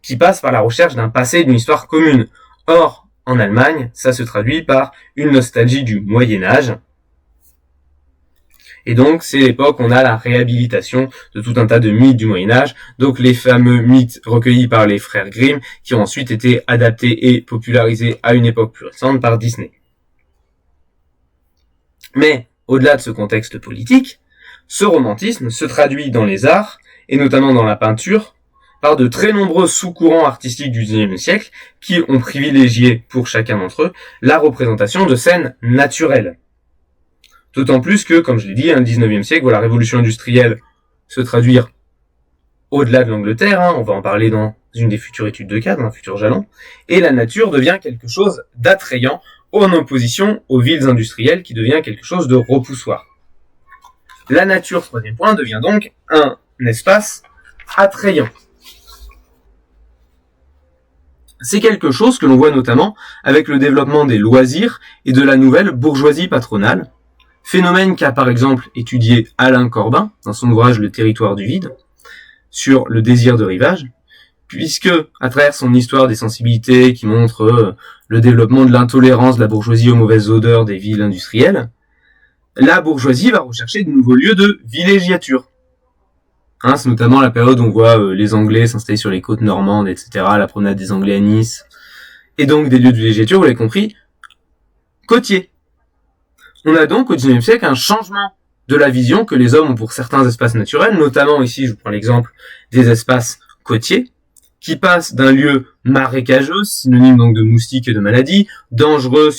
qui passe par la recherche d'un passé, d'une histoire commune. Or, en Allemagne, ça se traduit par une nostalgie du Moyen-Âge. Et donc, c'est l'époque où on a la réhabilitation de tout un tas de mythes du Moyen-Âge, donc les fameux mythes recueillis par les frères Grimm, qui ont ensuite été adaptés et popularisés à une époque plus récente par Disney. Mais, au-delà de ce contexte politique, ce romantisme se traduit dans les arts, et notamment dans la peinture, par de très nombreux sous-courants artistiques du XIXe siècle qui ont privilégié, pour chacun d'entre eux, la représentation de scènes naturelles. D'autant plus que, comme je l'ai dit, le XIXe siècle voit la révolution industrielle se traduire au-delà de l'Angleterre, on va en parler dans une des futures études de cas, dans un futur jalon, et la nature devient quelque chose d'attrayant en opposition aux villes industrielles qui devient quelque chose de repoussoir. La nature, troisième point, devient donc un espace attrayant. C'est quelque chose que l'on voit notamment avec le développement des loisirs et de la nouvelle bourgeoisie patronale, phénomène qu'a par exemple étudié Alain Corbin dans son ouvrage Le territoire du vide, sur le désir de rivage, puisque, à travers son histoire des sensibilités qui montre le développement de l'intolérance de la bourgeoisie aux mauvaises odeurs des villes industrielles, la bourgeoisie va rechercher de nouveaux lieux de villégiature. C'est notamment la période où on voit les Anglais s'installer sur les côtes normandes, etc., la promenade des Anglais à Nice, et donc des lieux de villégiature, vous l'avez compris, côtiers. On a donc au XIXe siècle un changement de la vision que les hommes ont pour certains espaces naturels, notamment ici, je vous prends l'exemple des espaces côtiers, qui passent d'un lieu marécageux, synonyme donc de moustiques et de maladies, dangereux,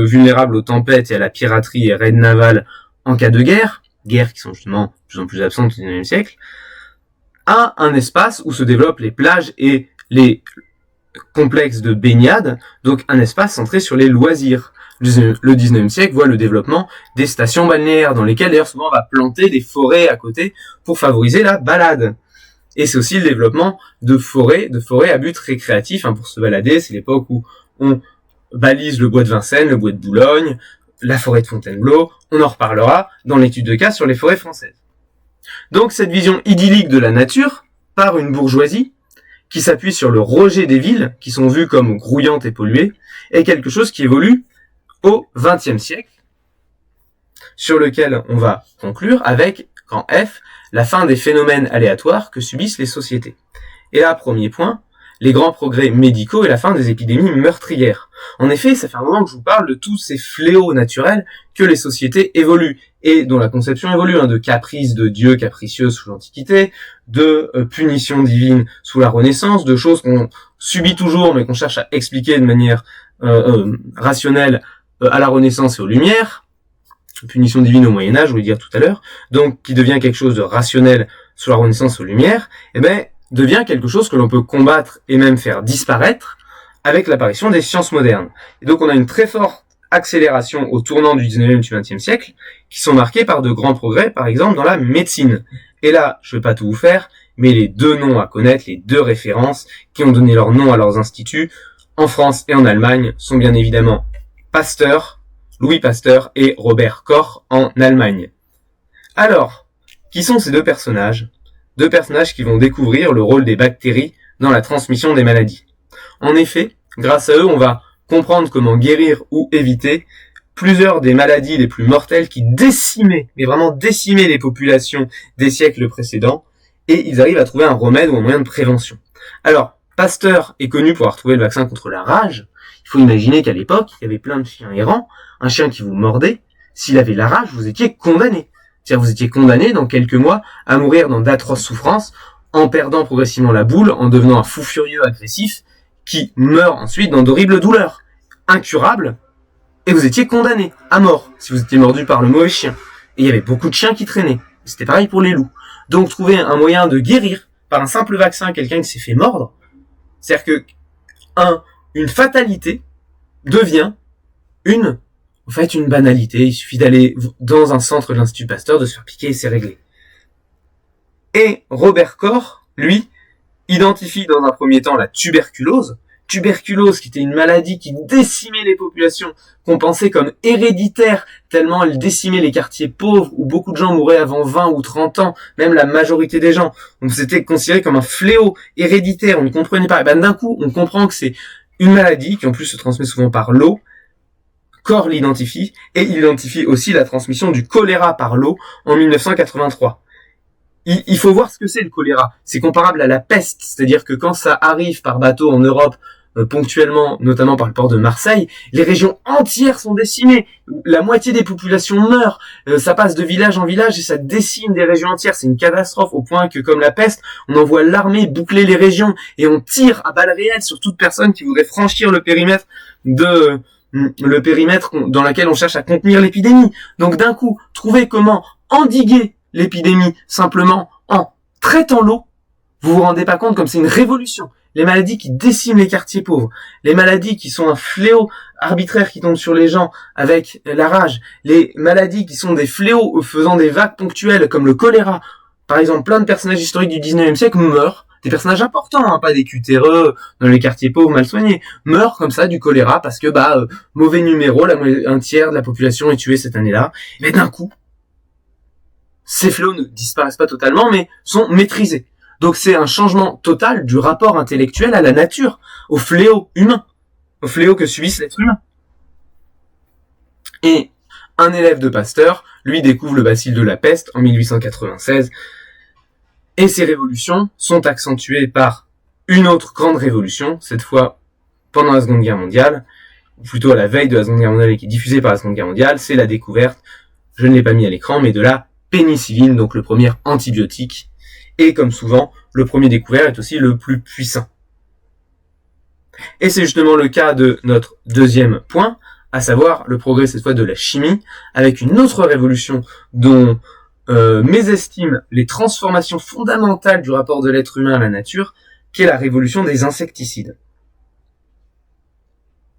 vulnérable aux tempêtes et à la piraterie et raids navals en cas de guerre qui sont justement de plus en plus absentes au XIXe siècle, à un espace où se développent les plages et les complexes de baignade, donc un espace centré sur les loisirs. Le XIXe siècle voit le développement des stations balnéaires, dans lesquelles d'ailleurs souvent on va planter des forêts à côté pour favoriser la balade. Et c'est aussi le développement de forêts à but récréatif, pour se balader. C'est l'époque où on balise le bois de Vincennes, le bois de Boulogne, la forêt de Fontainebleau. On en reparlera dans l'étude de cas sur les forêts françaises. Donc cette vision idyllique de la nature, par une bourgeoisie, qui s'appuie sur le rejet des villes, qui sont vues comme grouillantes et polluées, est quelque chose qui évolue au XXe siècle, sur lequel on va conclure avec, grand F, la fin des phénomènes aléatoires que subissent les sociétés. Et là, premier point, les grands progrès médicaux et la fin des épidémies meurtrières. En effet, ça fait un moment que je vous parle de tous ces fléaux naturels que les sociétés évoluent, et dont la conception évolue, de caprices de dieux capricieux sous l'Antiquité, de punitions divines sous la Renaissance, de choses qu'on subit toujours mais qu'on cherche à expliquer de manière rationnelle à la Renaissance et aux Lumières, punition divine au Moyen-Âge, je voulais dire tout à l'heure, donc qui devient quelque chose de rationnel sous la Renaissance aux Lumières, devient quelque chose que l'on peut combattre et même faire disparaître avec l'apparition des sciences modernes. Et donc on a une très forte accélération au tournant du 19e et du 20e siècle, qui sont marqués par de grands progrès, par exemple dans la médecine. Et là, je vais pas tout vous faire, mais les deux noms à connaître, les deux références qui ont donné leur nom à leurs instituts, en France et en Allemagne, sont bien évidemment Pasteur, Louis Pasteur et Robert Koch en Allemagne. Alors, qui sont ces deux personnages? Deux personnages qui vont découvrir le rôle des bactéries dans la transmission des maladies. En effet, grâce à eux, on va comprendre comment guérir ou éviter plusieurs des maladies les plus mortelles qui décimaient, mais vraiment décimaient les populations des siècles précédents, et ils arrivent à trouver un remède ou un moyen de prévention. Alors, Pasteur est connu pour avoir trouvé le vaccin contre la rage. Il faut imaginer qu'à l'époque, il y avait plein de chiens errants. Un chien qui vous mordait, s'il avait la rage, vous étiez condamné. C'est-à-dire vous étiez condamné dans quelques mois à mourir dans d'atroces souffrances, en perdant progressivement la boule, en devenant un fou furieux agressif, qui meurt ensuite dans d'horribles douleurs. incurable, et vous étiez condamné à mort si vous étiez mordu par le mauvais chien. Et il y avait beaucoup de chiens qui traînaient. C'était pareil pour les loups. Donc trouver un moyen de guérir par un simple vaccin quelqu'un qui s'est fait mordre, c'est-à-dire que une fatalité devient une banalité. Il suffit d'aller dans un centre de l'Institut Pasteur, de se faire piquer et c'est réglé. Et Robert Koch, lui, identifie dans un premier temps la tuberculose qui était une maladie qui décimait les populations, qu'on pensait comme héréditaire, tellement elle décimait les quartiers pauvres, où beaucoup de gens mouraient avant 20 ou 30 ans, même la majorité des gens. Donc c'était considéré comme un fléau héréditaire, on ne comprenait pas. Et ben d'un coup, on comprend que c'est une maladie qui en plus se transmet souvent par l'eau. Koch l'identifie, et il identifie aussi la transmission du choléra par l'eau en 1983. Il faut voir ce que c'est le choléra. C'est comparable à la peste, c'est-à-dire que quand ça arrive par bateau en Europe, ponctuellement, notamment par le port de Marseille, les régions entières sont décimées. La moitié des populations meurent. Ça passe de village en village et ça décime des régions entières. C'est une catastrophe au point que, comme la peste, on envoie l'armée boucler les régions et on tire à balles réelles sur toute personne qui voudrait franchir le périmètre dans lequel on cherche à contenir l'épidémie. Donc d'un coup, trouver comment endiguer l'épidémie simplement en traitant l'eau, vous vous rendez pas compte comme c'est une révolution. Les maladies qui déciment les quartiers pauvres, les maladies qui sont un fléau arbitraire qui tombe sur les gens avec la rage, les maladies qui sont des fléaux faisant des vagues ponctuelles comme le choléra. Par exemple, plein de personnages historiques du 19e siècle meurent, des personnages importants, pas des cutéreux dans les quartiers pauvres mal soignés, meurent comme ça du choléra parce que mauvais numéro, un tiers de la population est tuée cette année-là. Mais d'un coup, ces fléaux ne disparaissent pas totalement, mais sont maîtrisés. Donc c'est un changement total du rapport intellectuel à la nature, au fléau humain, au fléau que subissent l'être humain. Et un élève de Pasteur, lui, découvre le bacille de la peste en 1896, et ces révolutions sont accentuées par une autre grande révolution, cette fois pendant la Seconde Guerre mondiale, ou plutôt à la veille de la Seconde Guerre mondiale et qui est diffusée par la Seconde Guerre mondiale, c'est la découverte, je ne l'ai pas mis à l'écran, mais de la pénicilline, donc le premier antibiotique. Et comme souvent, le premier découvert est aussi le plus puissant. Et c'est justement le cas de notre deuxième point, à savoir le progrès cette fois de la chimie, avec une autre révolution dont mésestime les transformations fondamentales du rapport de l'être humain à la nature, qui est la révolution des insecticides.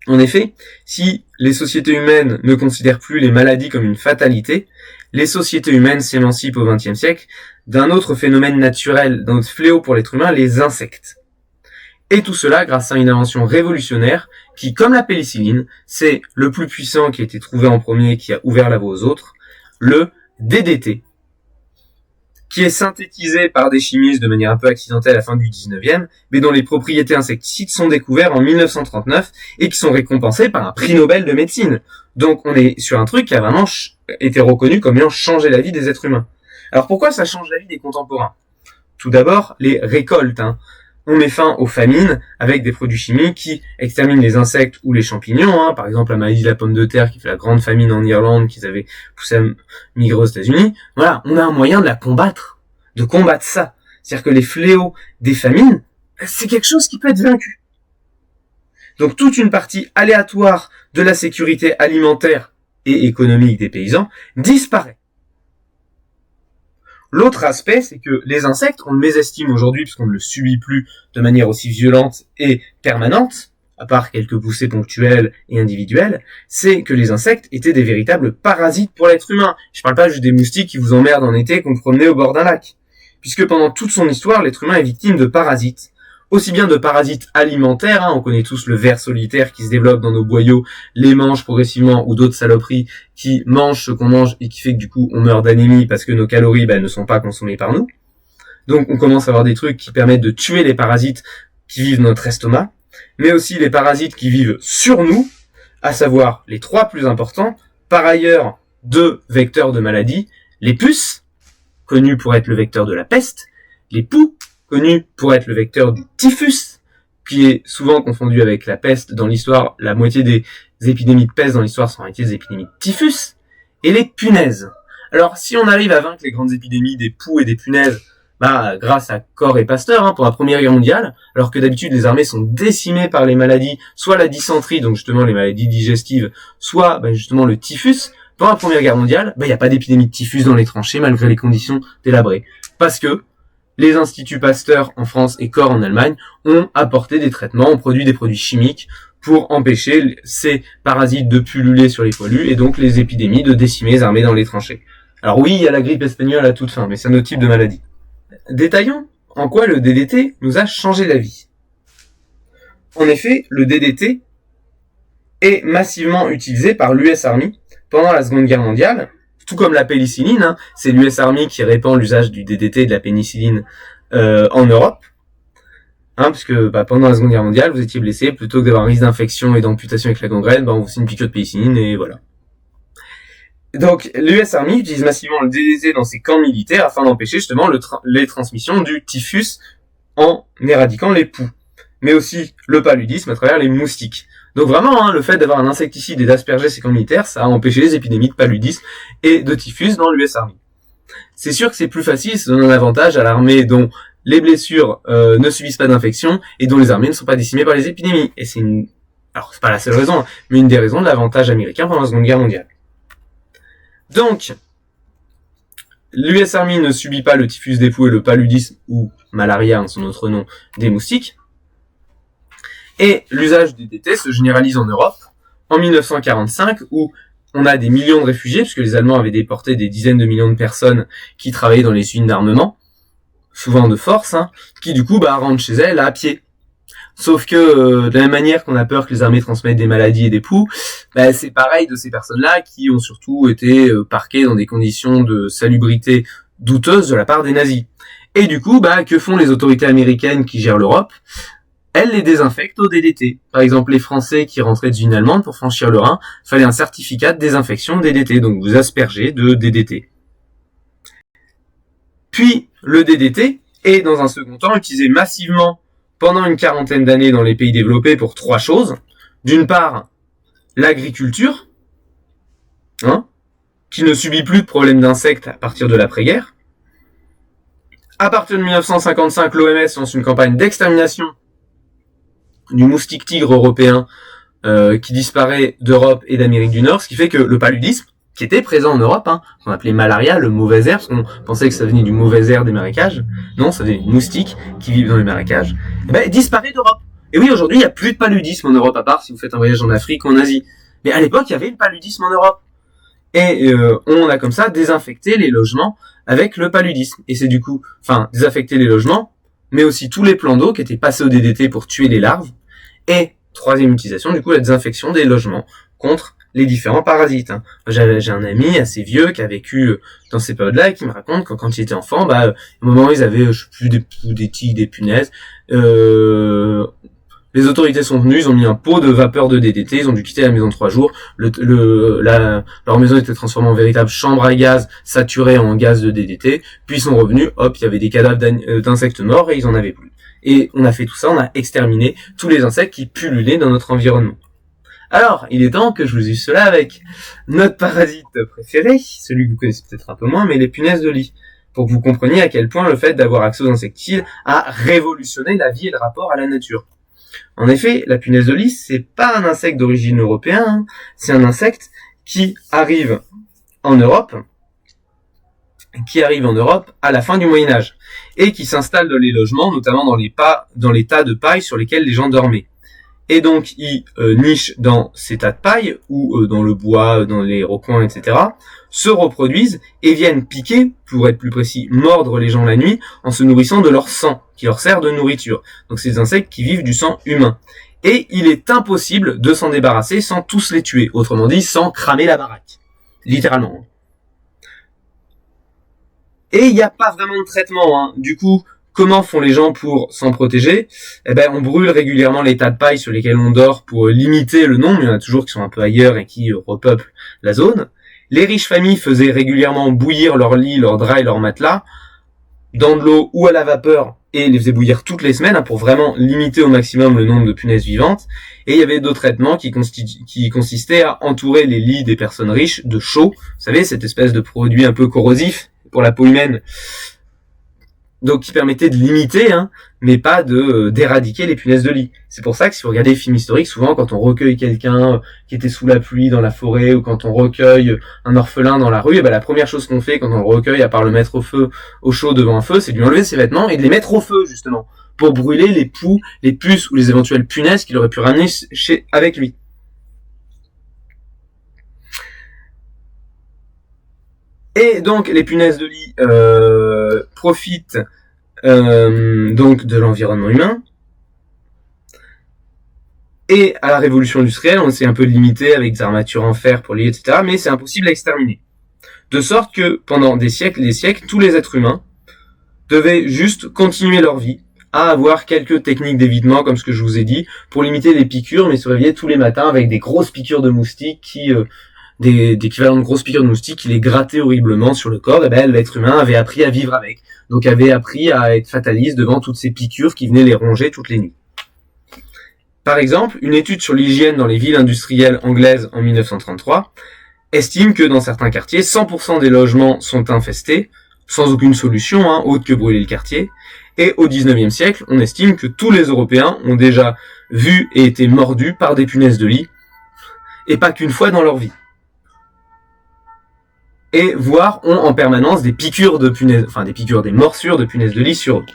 En effet, si les sociétés humaines ne considèrent plus les maladies comme une fatalité, les sociétés humaines s'émancipent au XXe siècle d'un autre phénomène naturel, d'un autre fléau pour l'être humain, les insectes. Et tout cela grâce à une invention révolutionnaire qui, comme la pénicilline, c'est le plus puissant qui a été trouvé en premier, qui a ouvert la voie aux autres, le DDT, qui est synthétisé par des chimistes de manière un peu accidentelle à la fin du 19e, mais dont les propriétés insecticides sont découvertes en 1939 et qui sont récompensées par un prix Nobel de médecine. Donc on est sur un truc qui a vraiment été reconnu comme ayant changé la vie des êtres humains. Alors pourquoi ça change la vie des contemporains ? Tout d'abord, les récoltes. On met fin aux famines avec des produits chimiques qui exterminent les insectes ou les champignons. Par exemple, la maladie de la pomme de terre qui fait la grande famine en Irlande, qu'ils avaient poussé à migrer aux États-Unis. Voilà, on a un moyen de la combattre, de combattre ça. C'est-à-dire que les fléaux des famines, c'est quelque chose qui peut être vaincu. Donc toute une partie aléatoire de la sécurité alimentaire et économique des paysans disparaît. L'autre aspect, c'est que les insectes, on le mésestime aujourd'hui puisqu'on ne le subit plus de manière aussi violente et permanente, à part quelques bouffées ponctuelles et individuelles, c'est que les insectes étaient des véritables parasites pour l'être humain. Je parle pas juste des moustiques qui vous emmerdent en été qu'on promenait au bord d'un lac. Puisque pendant toute son histoire, l'être humain est victime de parasites. Aussi bien de parasites alimentaires, on connaît tous le ver solitaire qui se développe dans nos boyaux, les mange progressivement, ou d'autres saloperies qui mangent ce qu'on mange et qui fait que du coup on meurt d'anémie parce que nos calories ne sont pas consommées par nous. Donc on commence à avoir des trucs qui permettent de tuer les parasites qui vivent dans notre estomac, mais aussi les parasites qui vivent sur nous, à savoir les trois plus importants, par ailleurs 2 vecteurs de maladies, les puces, connues pour être le vecteur de la peste, les poux, connu pour être le vecteur du typhus, qui est souvent confondu avec la peste dans l'histoire. La moitié des épidémies de peste dans l'histoire sont en réalité des épidémies de typhus, et les punaises. Alors, si on arrive à vaincre les grandes épidémies des poux et des punaises grâce à Koch et Pasteur, pour la Première Guerre mondiale, alors que d'habitude les armées sont décimées par les maladies, soit la dysenterie, donc justement les maladies digestives, soit justement le typhus. Pendant la Première Guerre mondiale, il n'y a pas d'épidémie de typhus dans les tranchées malgré les conditions délabrées, parce que les instituts Pasteur en France et Koch en Allemagne ont apporté des traitements, ont produit des produits chimiques pour empêcher ces parasites de pulluler sur les poilus et donc les épidémies de décimer les armées dans les tranchées. Alors oui, il y a la grippe espagnole à toute fin, mais c'est un autre type de maladie. Détaillons en quoi le DDT nous a changé la vie. En effet, le DDT est massivement utilisé par l'US Army pendant la Seconde Guerre mondiale, tout comme la pénicilline, c'est l'US Army qui répand l'usage du DDT et de la pénicilline en Europe, puisque pendant la Seconde Guerre mondiale, vous étiez blessé, plutôt que d'avoir un risque d'infection et d'amputation avec la gangrène, on vous fait une piqûre de pénicilline et voilà. Donc, l'US Army utilise massivement le DDT dans ses camps militaires afin d'empêcher justement les transmissions du typhus en éradiquant les poux, mais aussi le paludisme à travers les moustiques. Donc vraiment, le fait d'avoir un insecticide et d'asperger ces camps militaires, ça a empêché les épidémies de paludisme et de typhus dans l'US Army. C'est sûr que c'est plus facile, ça donne un avantage à l'armée dont les blessures ne subissent pas d'infection et dont les armées ne sont pas décimées par les épidémies. Et alors c'est pas la seule raison, mais une des raisons de l'avantage américain pendant la Seconde Guerre mondiale. Donc, l'US Army ne subit pas le typhus des poux et le paludisme, ou malaria, son autre nom, des moustiques. Et l'usage du DDT se généralise en Europe en 1945, où on a des millions de réfugiés, puisque les Allemands avaient déporté des dizaines de millions de personnes qui travaillaient dans les usines d'armement, souvent de force, qui du coup rentrent chez elles à pied. Sauf que de la même manière qu'on a peur que les armées transmettent des maladies et des poux, c'est pareil de ces personnes-là qui ont surtout été parquées dans des conditions de salubrité douteuses de la part des nazis. Et du coup, que font les autorités américaines qui gèrent l'Europe ? Elles les désinfectent au DDT. Par exemple, les Français qui rentraient d'une Allemande pour franchir le Rhin, fallait un certificat de désinfection DDT, donc vous aspergez de DDT. Puis, le DDT est dans un second temps utilisé massivement pendant une quarantaine d'années dans les pays développés pour trois choses. D'une part, l'agriculture, qui ne subit plus de problèmes d'insectes à partir de l'après-guerre. À partir de 1955, l'OMS lance une campagne d'extermination du moustique tigre européen qui disparaît d'Europe et d'Amérique du Nord, ce qui fait que le paludisme, qui était présent en Europe, qu'on appelait malaria, le mauvais air, parce qu'on pensait que ça venait du mauvais air des marécages. Non, ça venait des moustiques qui vivent dans les marécages. Disparaît d'Europe. Et oui, aujourd'hui, il n'y a plus de paludisme en Europe, à part si vous faites un voyage en Afrique ou en Asie. Mais à l'époque, il y avait le paludisme en Europe. Et on a comme ça désinfecté les logements avec le paludisme. Et c'est du coup, désinfecter les logements, mais aussi tous les plans d'eau qui étaient passés au DDT pour tuer les larves. Et troisième utilisation, du coup, la désinfection des logements contre les différents parasites. J'ai un ami assez vieux qui a vécu dans ces périodes-là et qui me raconte que quand il était enfant, au moment où ils avaient, des tiques, des punaises, les autorités sont venues, ils ont mis un pot de vapeur de DDT, ils ont dû quitter la maison 3 jours, leur maison était transformée en véritable chambre à gaz, saturée en gaz de DDT, puis ils sont revenus, hop, il y avait des cadavres d'insectes morts et ils en avaient plus. Et on a fait tout ça, on a exterminé tous les insectes qui pullulaient dans notre environnement. Alors, il est temps que je vous use cela avec notre parasite préféré, celui que vous connaissez peut-être un peu moins, mais les punaises de lit, pour que vous compreniez à quel point le fait d'avoir accès aux insecticides a révolutionné la vie et le rapport à la nature. En effet, la punaise de lit, c'est pas un insecte d'origine européenne, c'est un insecte qui arrive en Europe à la fin du Moyen-Âge, et qui s'installe dans les logements, notamment dans les tas de paille sur lesquels les gens dormaient. Et donc, ils nichent dans ces tas de paille, ou dans le bois, dans les recoins, etc., se reproduisent et viennent piquer, pour être plus précis, mordre les gens la nuit, en se nourrissant de leur sang, qui leur sert de nourriture. Donc c'est des insectes qui vivent du sang humain. Et il est impossible de s'en débarrasser sans tous les tuer, autrement dit, sans cramer la baraque. Littéralement. Et il n'y a pas vraiment de traitement, Du coup, comment font les gens pour s'en protéger ? On brûle régulièrement les tas de paille sur lesquels on dort pour limiter le nombre. Il y en a toujours qui sont un peu ailleurs et qui repeuplent la zone. Les riches familles faisaient régulièrement bouillir leur lit, leur drap et leur matelas dans de l'eau ou à la vapeur et les faisaient bouillir toutes les semaines pour vraiment limiter au maximum le nombre de punaises vivantes. Et il y avait d'autres traitements qui consistaient à entourer les lits des personnes riches de chaux. Vous savez, cette espèce de produit un peu corrosif pour la peau humaine Donc qui permettait de limiter, mais pas d'éradiquer les punaises de lit. C'est pour ça que si vous regardez les films historiques, souvent quand on recueille quelqu'un qui était sous la pluie dans la forêt, ou quand on recueille un orphelin dans la rue, la première chose qu'on fait quand on le recueille, à part le mettre au chaud devant un feu, c'est de lui enlever ses vêtements et de les mettre au feu, justement, pour brûler les poux, les puces ou les éventuelles punaises qu'il aurait pu ramener avec lui. Et donc les punaises de lit profitent donc de l'environnement humain. Et à la révolution industrielle, on s'est un peu limité avec des armatures en fer pour les lits, etc. Mais c'est impossible à exterminer. De sorte que pendant des siècles et des siècles, tous les êtres humains devaient juste continuer leur vie à avoir quelques techniques d'évitement, comme ce que je vous ai dit, pour limiter les piqûres, mais se réveiller tous les matins avec des grosses piqûres de moustiques qui... des équivalents de grosses piqûres de moustiques qui les grattaient horriblement sur le corps, et l'être humain avait appris à vivre avec. Donc avait appris à être fataliste devant toutes ces piqûres qui venaient les ronger toutes les nuits. Par exemple, une étude sur l'hygiène dans les villes industrielles anglaises en 1933 estime que dans certains quartiers, 100% des logements sont infestés, sans aucune solution, autre que brûler le quartier. Et au 19e siècle, on estime que tous les Européens ont déjà vu et été mordus par des punaises de lit, et pas qu'une fois dans leur vie. Et voire ont en permanence des piqûres de punaises, des morsures de punaises de lit sur eux.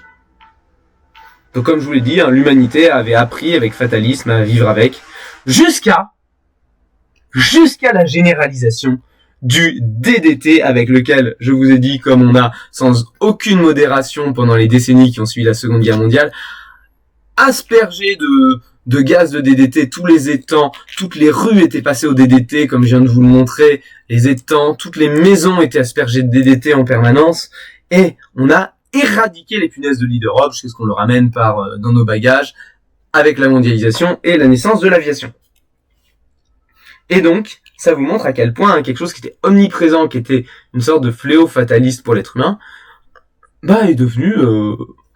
Donc comme je vous l'ai dit, l'humanité avait appris avec fatalisme à vivre avec, jusqu'à la généralisation du DDT, avec lequel, je vous ai dit, comme on a sans aucune modération pendant les décennies qui ont suivi la Seconde Guerre mondiale, aspergé de gaz de DDT tous les étangs, toutes les rues étaient passées au DDT, comme je viens de vous le montrer, les étangs, toutes les maisons étaient aspergées de DDT en permanence, et on a éradiqué les punaises de lit d'Europe, jusqu'à ce qu'on le ramène dans nos bagages, avec la mondialisation et la naissance de l'aviation. Et donc, ça vous montre à quel point quelque chose qui était omniprésent, qui était une sorte de fléau fataliste pour l'être humain, est devenu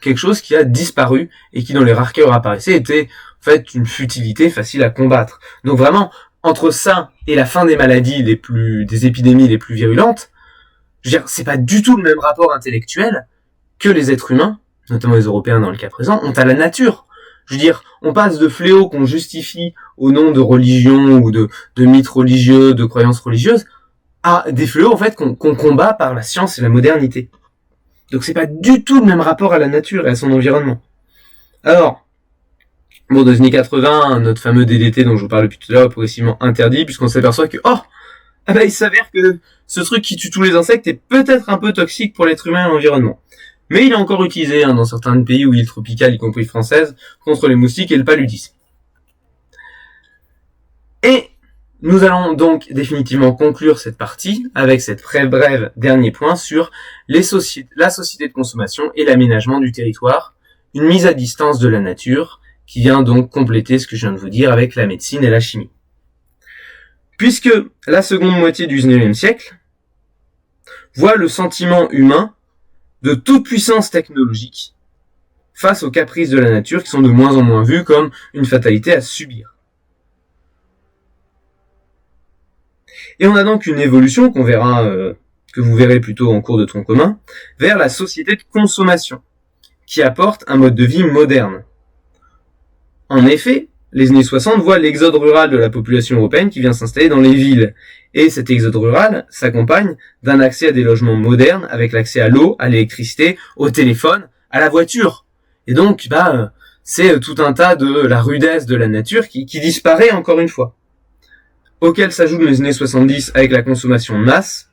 quelque chose qui a disparu et qui, dans les rares cas où apparaissait, était en fait une futilité facile à combattre. Donc vraiment, entre ça et la fin des maladies des épidémies les plus virulentes, je veux dire, c'est pas du tout le même rapport intellectuel que les êtres humains, notamment les Européens dans le cas présent, ont à la nature. Je veux dire, on passe de fléaux qu'on justifie au nom de religion ou de mythes religieux, de croyances religieuses, à des fléaux en fait qu'on combat par la science et la modernité. Donc c'est pas du tout le même rapport à la nature et à son environnement. Alors, dans les années 80, notre fameux DDT dont je vous parle depuis tout à l'heure est progressivement interdit, puisqu'on s'aperçoit que, il s'avère que ce truc qui tue tous les insectes est peut-être un peu toxique pour l'être humain et l'environnement. Mais il est encore utilisé dans certains pays ou îles tropicales, y compris françaises, contre les moustiques et le paludisme. Et nous allons donc définitivement conclure cette partie avec cette très brève dernier point sur la société de consommation et l'aménagement du territoire, une mise à distance de la nature qui vient donc compléter ce que je viens de vous dire avec la médecine et la chimie. Puisque la seconde moitié du XIXe siècle voit le sentiment humain de toute puissance technologique face aux caprices de la nature qui sont de moins en moins vus comme une fatalité à subir. Et on a donc une évolution que vous verrez plutôt en cours de tronc commun, vers la société de consommation, qui apporte un mode de vie moderne. En effet, les années 60 voient l'exode rural de la population européenne qui vient s'installer dans les villes. Et cet exode rural s'accompagne d'un accès à des logements modernes, avec l'accès à l'eau, à l'électricité, au téléphone, à la voiture. Et donc, c'est tout un tas de la rudesse de la nature qui disparaît encore une fois. Auquel s'ajoutent les années 70 avec la consommation de masse,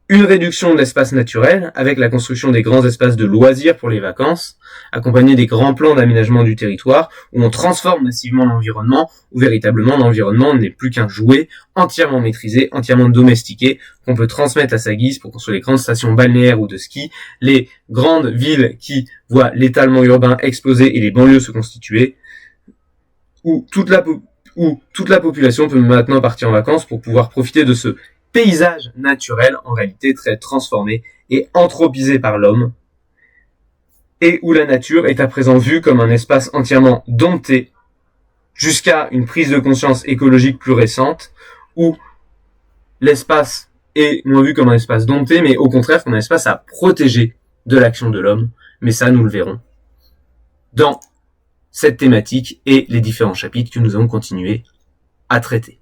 une réduction de l'espace naturel avec la construction des grands espaces de loisirs pour les vacances, accompagnés des grands plans d'aménagement du territoire où on transforme massivement l'environnement, où véritablement l'environnement n'est plus qu'un jouet entièrement maîtrisé, entièrement domestiqué, qu'on peut transmettre à sa guise pour construire les grandes stations balnéaires ou de ski, les grandes villes qui voient l'étalement urbain exploser et les banlieues se constituer, où toute la population peut maintenant partir en vacances pour pouvoir profiter de ce paysage naturel, en réalité très transformé et anthropisé par l'homme, et où la nature est à présent vue comme un espace entièrement dompté, jusqu'à une prise de conscience écologique plus récente, où l'espace est moins vu comme un espace dompté, mais au contraire comme un espace à protéger de l'action de l'homme, mais ça, nous le verrons dans cette thématique et les différents chapitres que nous allons continuer à traiter.